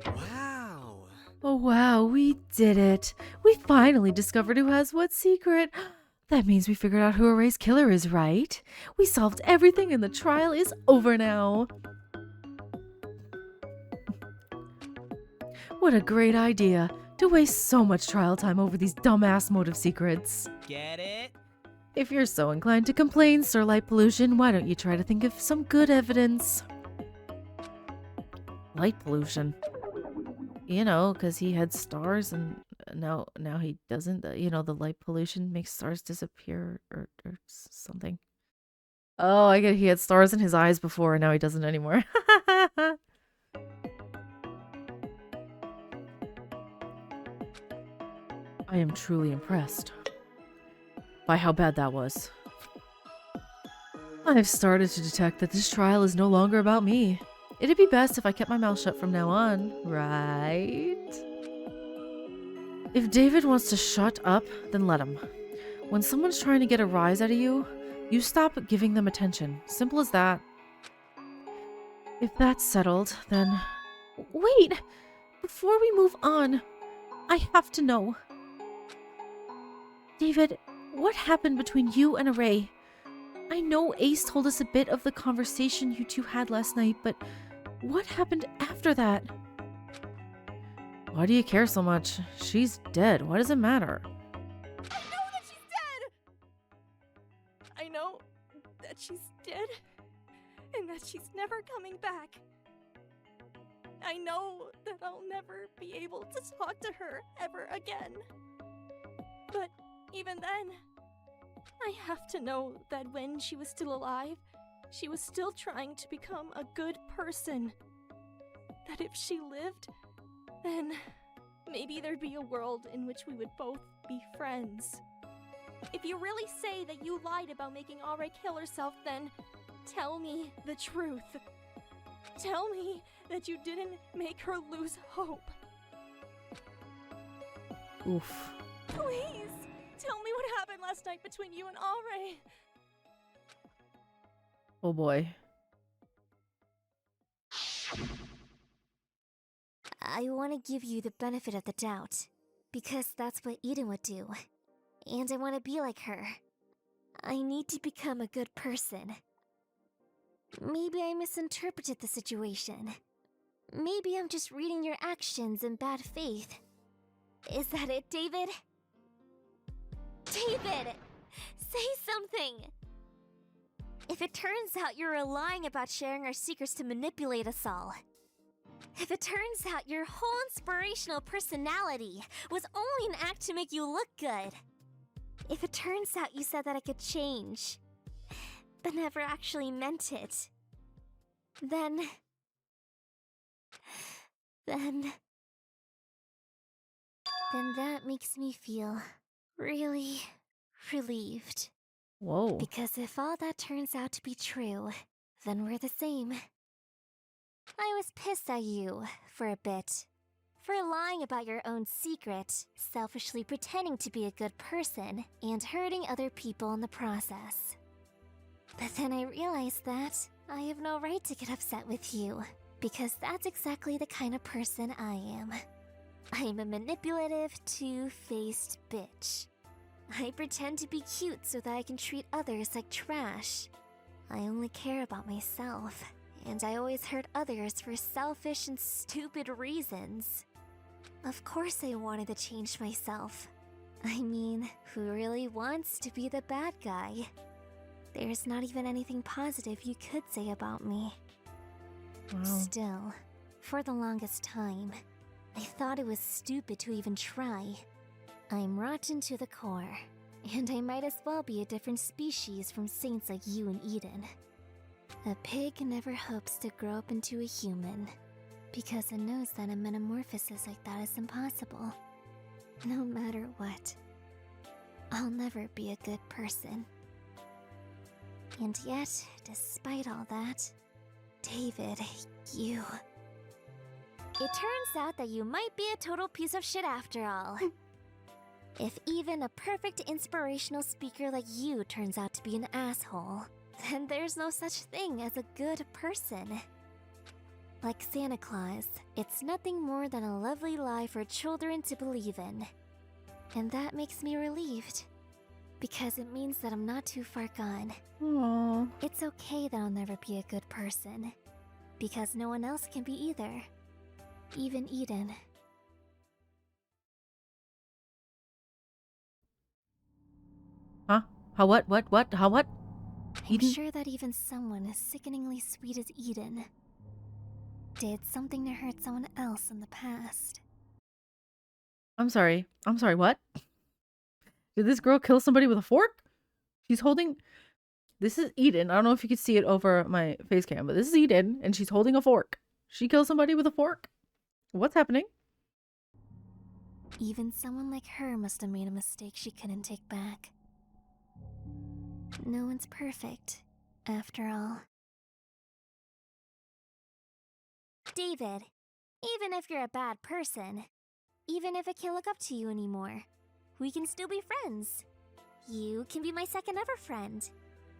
Wow, Oh wow, we did it. We finally discovered who has what secret. That means we figured out who Array's killer is, right? We solved everything and the trial is over now. What a great idea to waste so much trial time over these dumbass motive secrets. Get it? If you're so inclined to complain, Sir Light Pollution, why don't you try to think of some good evidence? Light pollution. You know, because he had stars and now he doesn't. You know, the light pollution makes stars disappear or something. Oh, I get he had stars in his eyes before and now he doesn't anymore. I am truly impressed by how bad that was. I've started to detect that this trial is no longer about me. It'd be best if I kept my mouth shut from now on, right? If David wants to shut up, then let him. When someone's trying to get a rise out of you, you stop giving them attention. Simple as that. If that's settled, then... Wait! Before we move on, I have to know. David, what happened between you and Array? I know Ace told us a bit of the conversation you two had last night, but what happened after that? Why do you care so much? She's dead. Why does it matter? I know that she's dead! I know that she's dead, and that she's never coming back. I know that I'll never be able to talk to her ever again. But even then, I have to know that when she was still alive, she was still trying to become a good person. That if she lived, then maybe there'd be a world in which we would both be friends. If you really say that you lied about making Aure kill herself, then tell me the truth. Tell me that you didn't make her lose hope. Oof. Please, tell me what happened last night between you and Aure. Oh boy. I want to give you the benefit of the doubt, because that's what Eden would do. And I want to be like her. I need to become a good person. Maybe I misinterpreted the situation. Maybe I'm just reading your actions in bad faith. Is that it, David? David! Say something! If it turns out you're lying about sharing our secrets to manipulate us all. If it turns out your whole inspirational personality was only an act to make you look good. If it turns out you said that I could change, but never actually meant it. Then that makes me feel really relieved. Whoa. Because if all that turns out to be true, then we're the same. I was pissed at you for a bit. For lying about your own secret, selfishly pretending to be a good person, and hurting other people in the process. But then I realized that I have no right to get upset with you, because that's exactly the kind of person I am. I'm a manipulative, two-faced bitch. I pretend to be cute so that I can treat others like trash. I only care about myself, and I always hurt others for selfish and stupid reasons. Of course I wanted to change myself. I mean, who really wants to be the bad guy? There's not even anything positive you could say about me. Wow. Still, for the longest time, I thought it was stupid to even try. I'm rotten to the core, and I might as well be a different species from saints like you and Eden. A pig never hopes to grow up into a human, because it knows that a metamorphosis like that is impossible. No matter what, I'll never be a good person. And yet, despite all that, David, you... It turns out that you might be a total piece of shit after all. If even a perfect inspirational speaker like you turns out to be an asshole, then there's no such thing as a good person. Like Santa Claus, it's nothing more than a lovely lie for children to believe in. And that makes me relieved. Because it means that I'm not too far gone. Aww. It's okay that I'll never be a good person. Because no one else can be either. Even Eden. Huh? How what? How what? I'm Eden? sure that even someone as sickeningly sweet as Eden did something to hurt someone else in the past. I'm sorry, what? Did this girl kill somebody with a fork? She's holding... This is Eden. I don't know if you can see it over my face cam, but this is Eden, and she's holding a fork. She killed somebody with a fork? What's happening? Even someone like her must have made a mistake she couldn't take back. No one's perfect, after all. David, even if you're a bad person, even if I can't look up to you anymore, we can still be friends. You can be my second ever friend,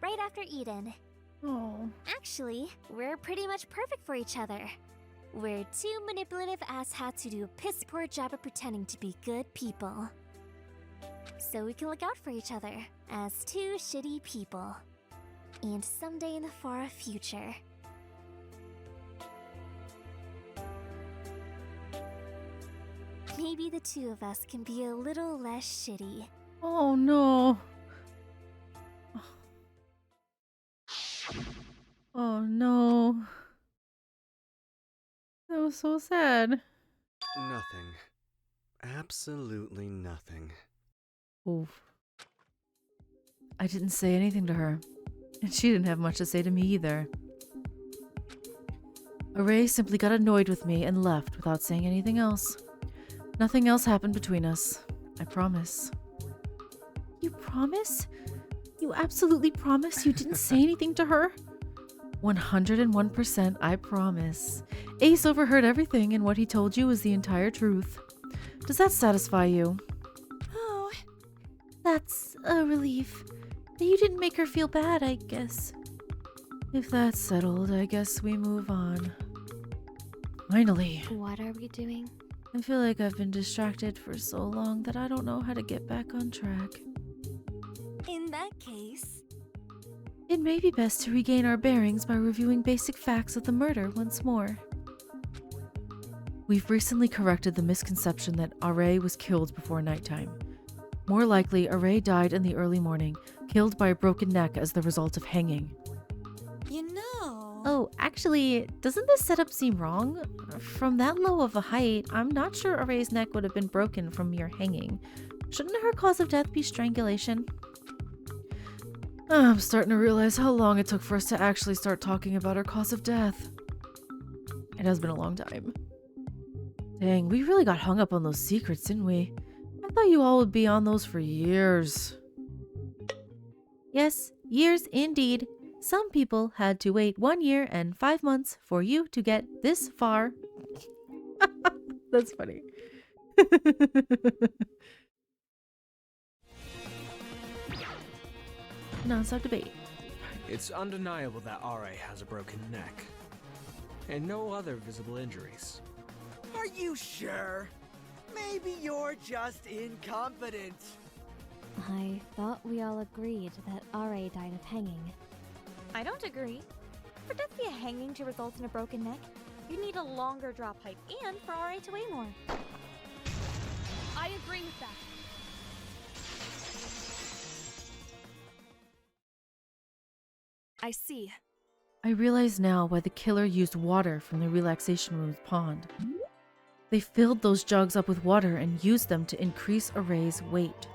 right after Eden. Oh. Actually, we're pretty much perfect for each other. We're two manipulative asshats who do a piss poor job of pretending to be good people. So we can look out for each other as two shitty people. And someday in the far future. Maybe the two of us can be a little less shitty. Oh no. Oh no. That was so sad. Nothing. Absolutely nothing. Oof. I didn't say anything to her, and she didn't have much to say to me either. Array simply got annoyed with me and left without saying anything else. Nothing else happened between us. I promise. You promise? You absolutely promise you didn't say anything to her? 101% I promise. Ace overheard everything, and what he told you was the entire truth. Does that satisfy you? Oh, that's a relief. You didn't make her feel bad, I guess. If that's settled, I guess we move on. Finally. What are we doing? I feel like I've been distracted for so long that I don't know how to get back on track. In that case, It may be best to regain our bearings by reviewing basic facts of the murder once more. We've recently corrected the misconception that Array was killed before nighttime. More likely, Array died in the early morning, killed by a broken neck as the result of hanging. you know. Oh, actually, doesn't this setup seem wrong? From that low of a height, I'm not sure Array's neck would have been broken from mere hanging. Shouldn't her cause of death be strangulation? I'm starting to realize how long it took for us to actually start talking about our cause of death. It has been a long time. Dang, we really got hung up on those secrets, didn't we? I thought you all would be on those for years. Yes, years indeed. Some people had to wait 1 year and 5 months for you to get this far. That's funny. Non-stop debate. It's undeniable that RA has a broken neck. And no other visible injuries. Are you sure? Maybe you're just incompetent. I thought we all agreed that RA died of hanging. I don't agree. For death via hanging to result in a broken neck, you need a longer drop height and for RA to weigh more. I agree with that. I see. I realize now why the killer used water from the relaxation room's pond. They filled those jugs up with water and used them to increase Array's weight.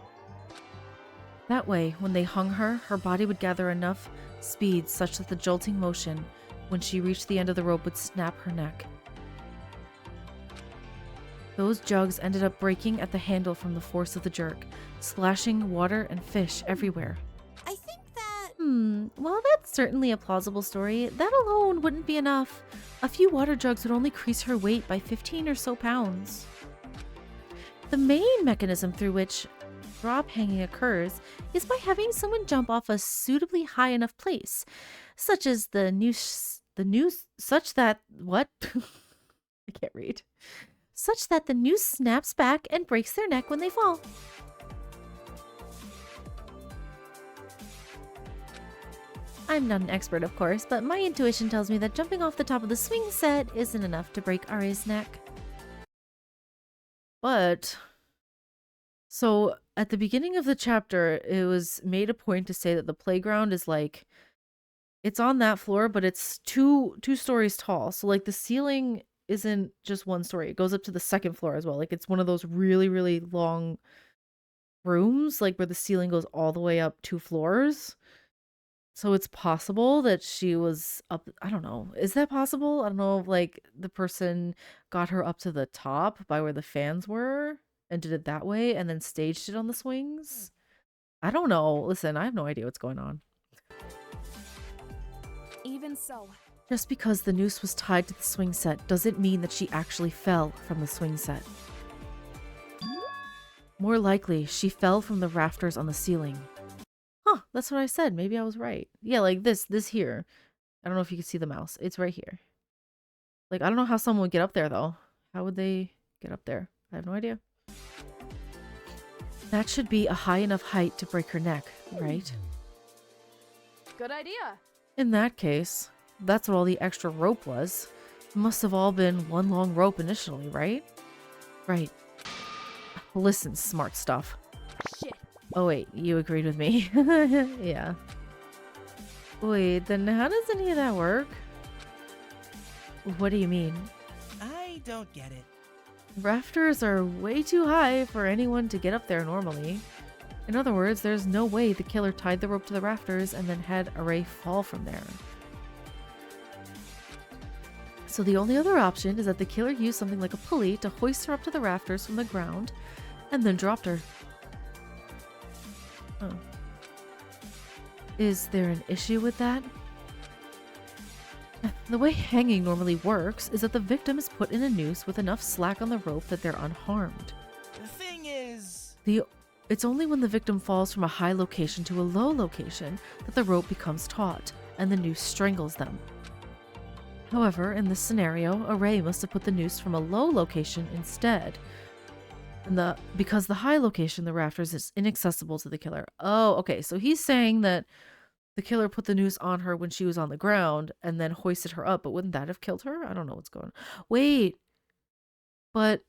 That way, when they hung her, her body would gather enough speed such that the jolting motion, when she reached the end of the rope, would snap her neck. Those jugs ended up breaking at the handle from the force of the jerk, splashing water and fish everywhere. I think that... While that's certainly a plausible story, that alone wouldn't be enough. A few water jugs would only increase her weight by 15 or so pounds. The main mechanism through which drop hanging occurs is by having someone jump off a suitably high enough place, such as the the noose, such that, what? I can't read. Such that the noose snaps back and breaks their neck when they fall. I'm not an expert, of course, but my intuition tells me that jumping off the top of the swing set isn't enough to break Ari's neck. But, so at the beginning of the chapter, it was made a point to say that the playground is like, it's on that floor, but it's two stories tall. So like the ceiling isn't just one story. It goes up to the second floor as well. Like it's one of those really, really long rooms, like where the ceiling goes all the way up 2 floors. So it's possible that she was up. I don't know. Is that possible? I don't know if like the person got her up to the top by where the fans were and did it that way and then staged it on the swings. I don't know. Listen, I have no idea what's going on. Even so. Just because the noose was tied to the swing set doesn't mean that she actually fell from the swing set. More likely, she fell from the rafters on the ceiling. Huh, that's what I said. Maybe I was right. Yeah, like this here. I don't know if you can see the mouse. It's right here. Like, I don't know how someone would get up there, though. How would they get up there? I have no idea. That should be a high enough height to break her neck, right? Good idea. In that case, that's what all the extra rope was. It must have all been one long rope initially, right? Right. Listen, smart stuff. Shit. Oh wait, you agreed with me. Yeah. Wait, then how does any of that work? What do you mean? I don't get it. Rafters are way too high for anyone to get up there normally. In other words, there's no way the killer tied the rope to the rafters and then had Ray fall from there. So the only other option is that the killer used something like a pulley to hoist her up to the rafters from the ground and then dropped her. Oh. Is there an issue with that? The way hanging normally works is that the victim is put in a noose with enough slack on the rope that they're unharmed. The thing is... It's only when the victim falls from a high location to a low location that the rope becomes taut and the noose strangles them. However, in this scenario, Ray must have put the noose from a low location instead. And because the high location, the rafters, is inaccessible to the killer. Oh, okay. So he's saying that the killer put the noose on her when she was on the ground and then hoisted her up. But wouldn't that have killed her? I don't know what's going on. Wait. But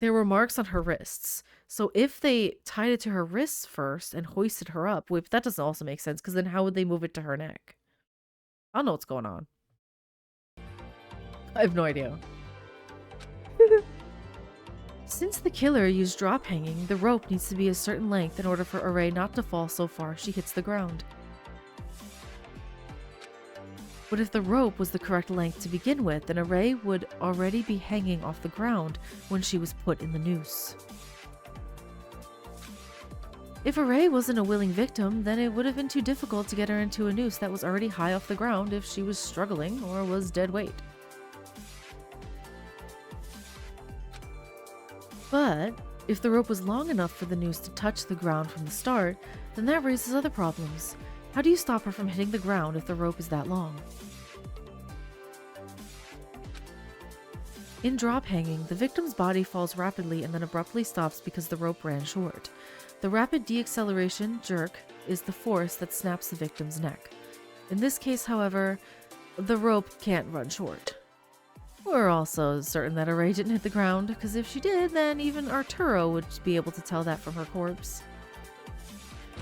there were marks on her wrists. So if they tied it to her wrists first and hoisted her up, wait, that doesn't also make sense because then how would they move it to her neck? I don't know what's going on. I have no idea. Since the killer used drop hanging, the rope needs to be a certain length in order for Ray not to fall so far she hits the ground. But if the rope was the correct length to begin with, then Ray would already be hanging off the ground when she was put in the noose. If Ray wasn't a willing victim, then it would have been too difficult to get her into a noose that was already high off the ground if she was struggling or was dead weight. But if the rope was long enough for the noose to touch the ground from the start, then that raises other problems. How do you stop her from hitting the ground if the rope is that long? In drop hanging, the victim's body falls rapidly and then abruptly stops because the rope ran short. The rapid deacceleration, jerk, is the force that snaps the victim's neck. In this case, however, the rope can't run short. We're also certain that Ray didn't hit the ground, because if she did, then even Arturo would be able to tell that from her corpse.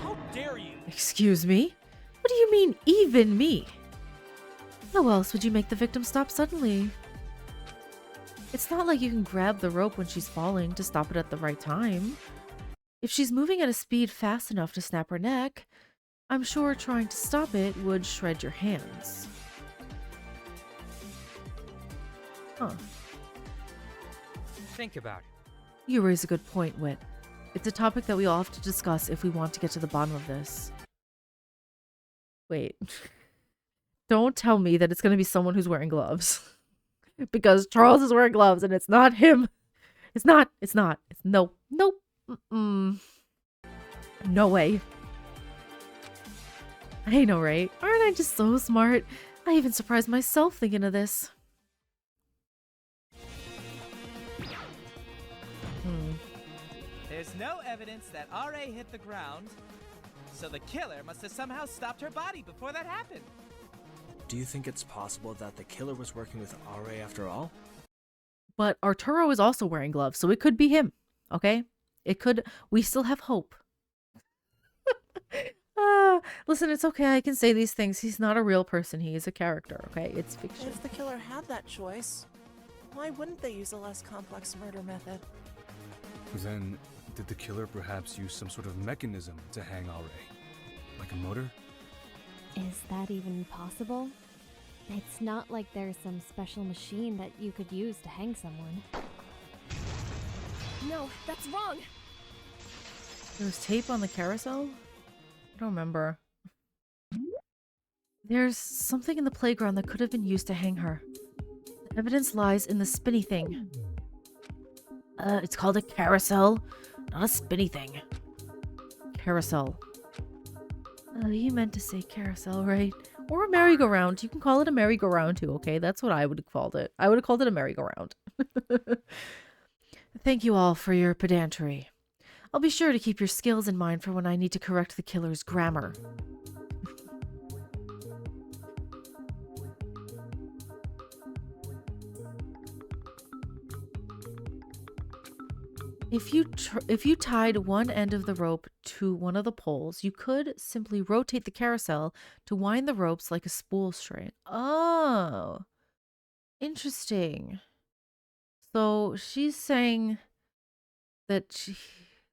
How dare you? Excuse me? What do you mean, even me? How else would you make the victim stop suddenly? It's not like you can grab the rope when she's falling to stop it at the right time. If she's moving at a speed fast enough to snap her neck, I'm sure trying to stop it would shred your hands. Huh. Think about it. You raise a good point, Wit. It's a topic that we all have to discuss if we want to get to the bottom of this. Wait. Don't tell me that it's going to be someone who's wearing gloves. Because Charles is wearing gloves and it's not him. It's not. Nope. No way. I know, right? Aren't I just so smart? I even surprised myself thinking of this. There's no evidence that RA hit the ground, so the killer must have somehow stopped her body before that happened. Do you think it's possible that the killer was working with RA after all? But Arturo is also wearing gloves, so it could be him, okay? It could. We still have hope. Listen, it's okay. I can say these things. He's not a real person. He is a character, okay? It's fiction. If the killer had that choice, why wouldn't they use a less complex murder method? Then, did the killer perhaps use some sort of mechanism to hang RA? Like a motor? Is that even possible? It's not like there's some special machine that you could use to hang someone. No, that's wrong. There was tape on the carousel? I don't remember. There's something in the playground that could have been used to hang her. The evidence lies in the spinny thing. It's called a carousel, not a spinny thing. Carousel. You meant to say carousel, right? Or a merry-go-round. You can call it a merry-go-round too, okay? That's what I would have called it. I would have called it a merry-go-round. Thank you all for your pedantry. I'll be sure to keep your skills in mind for when I need to correct the killer's grammar. If you tied one end of the rope to one of the poles, you could simply rotate the carousel to wind the ropes like a spool string. Oh, interesting. So she's saying that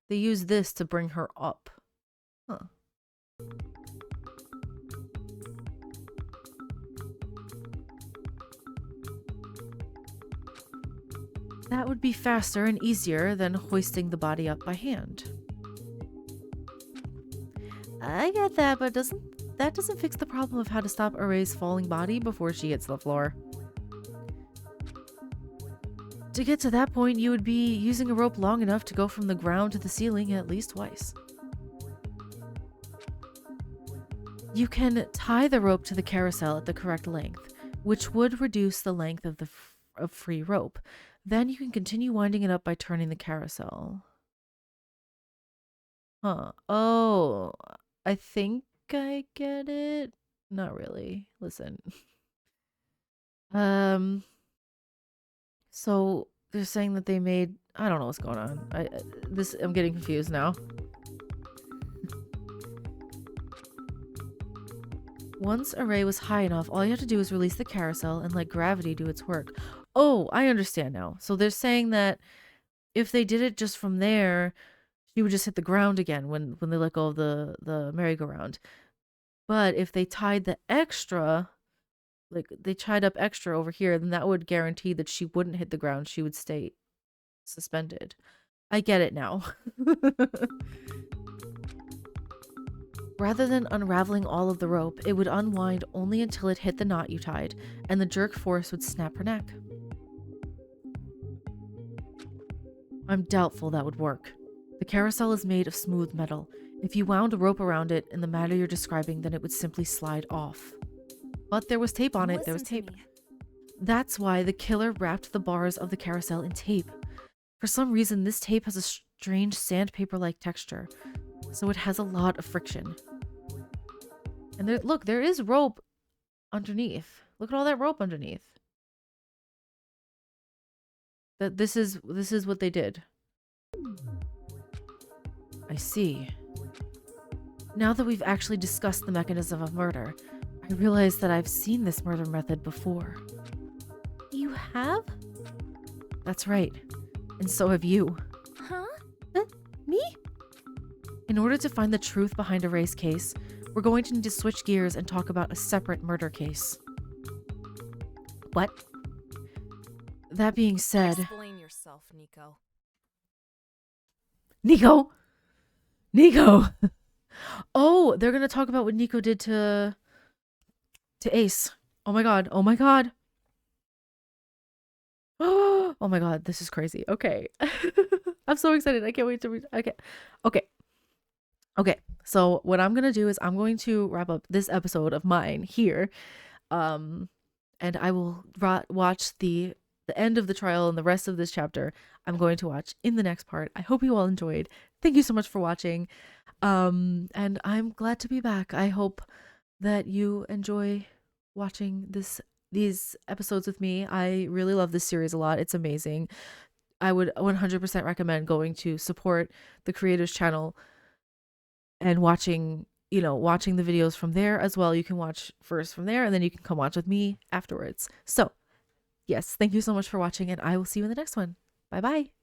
they use this to bring her up. Huh. That would be faster and easier than hoisting the body up by hand. I get that, but that doesn't fix the problem of how to stop Aray's falling body before she hits the floor. To get to that point, you would be using a rope long enough to go from the ground to the ceiling at least twice. You can tie the rope to the carousel at the correct length, which would reduce the length of the free rope. Then you can continue winding it up by turning the carousel. Huh. Oh, I think I get it. Not really. Listen. So they're saying that they made, I don't know what's going on. I'm getting confused now. Once Array was high enough, all you have to do is release the carousel and let gravity do its work. Oh, I understand now. So they're saying that if they did it just from there, she would just hit the ground again when they let go of the merry-go-round. But if they tied the extra, like they tied up extra over here, then that would guarantee that she wouldn't hit the ground. She would stay suspended. I get it now. Rather than unraveling all of the rope, it would unwind only until it hit the knot you tied, and the jerk force would snap her neck. I'm doubtful that would work. The carousel is made of smooth metal. If you wound a rope around it in the manner you're describing, then it would simply slide off. But there was tape on it. There was tape. That's why the killer wrapped the bars of the carousel in tape. For some reason, this tape has a strange sandpaper-like texture, so it has a lot of friction. And look, there is rope underneath. Look at all that rope underneath. This is what they did. I see. Now that we've actually discussed the mechanism of murder, I realize that I've seen this murder method before. You have? That's right. And so have you. Huh? Me? In order to find the truth behind Aray's case, we're going to need to switch gears and talk about a separate murder case. What? That being said... Explain yourself, Nico. Nico! Nico! Oh, they're going to talk about what Nico did to Ace. Oh my god. Oh my god. Oh my god, this is crazy. Okay. I'm so excited. I can't wait to read. Okay. So what I'm going to do is I'm going to wrap up this episode of mine here. And I will watch the end of the trial and the rest of this chapter. I'm going to watch in the next part. I hope you all enjoyed. Thank you so much for watching. And I'm glad to be back. I hope that you enjoy watching these episodes with me. I really love this series a lot. It's amazing. I would 100% recommend going to support the creators channel and watching the videos from there as well. You can watch first from there and then you can come watch with me afterwards. So yes, thank you so much for watching and I will see you in the next one. Bye bye.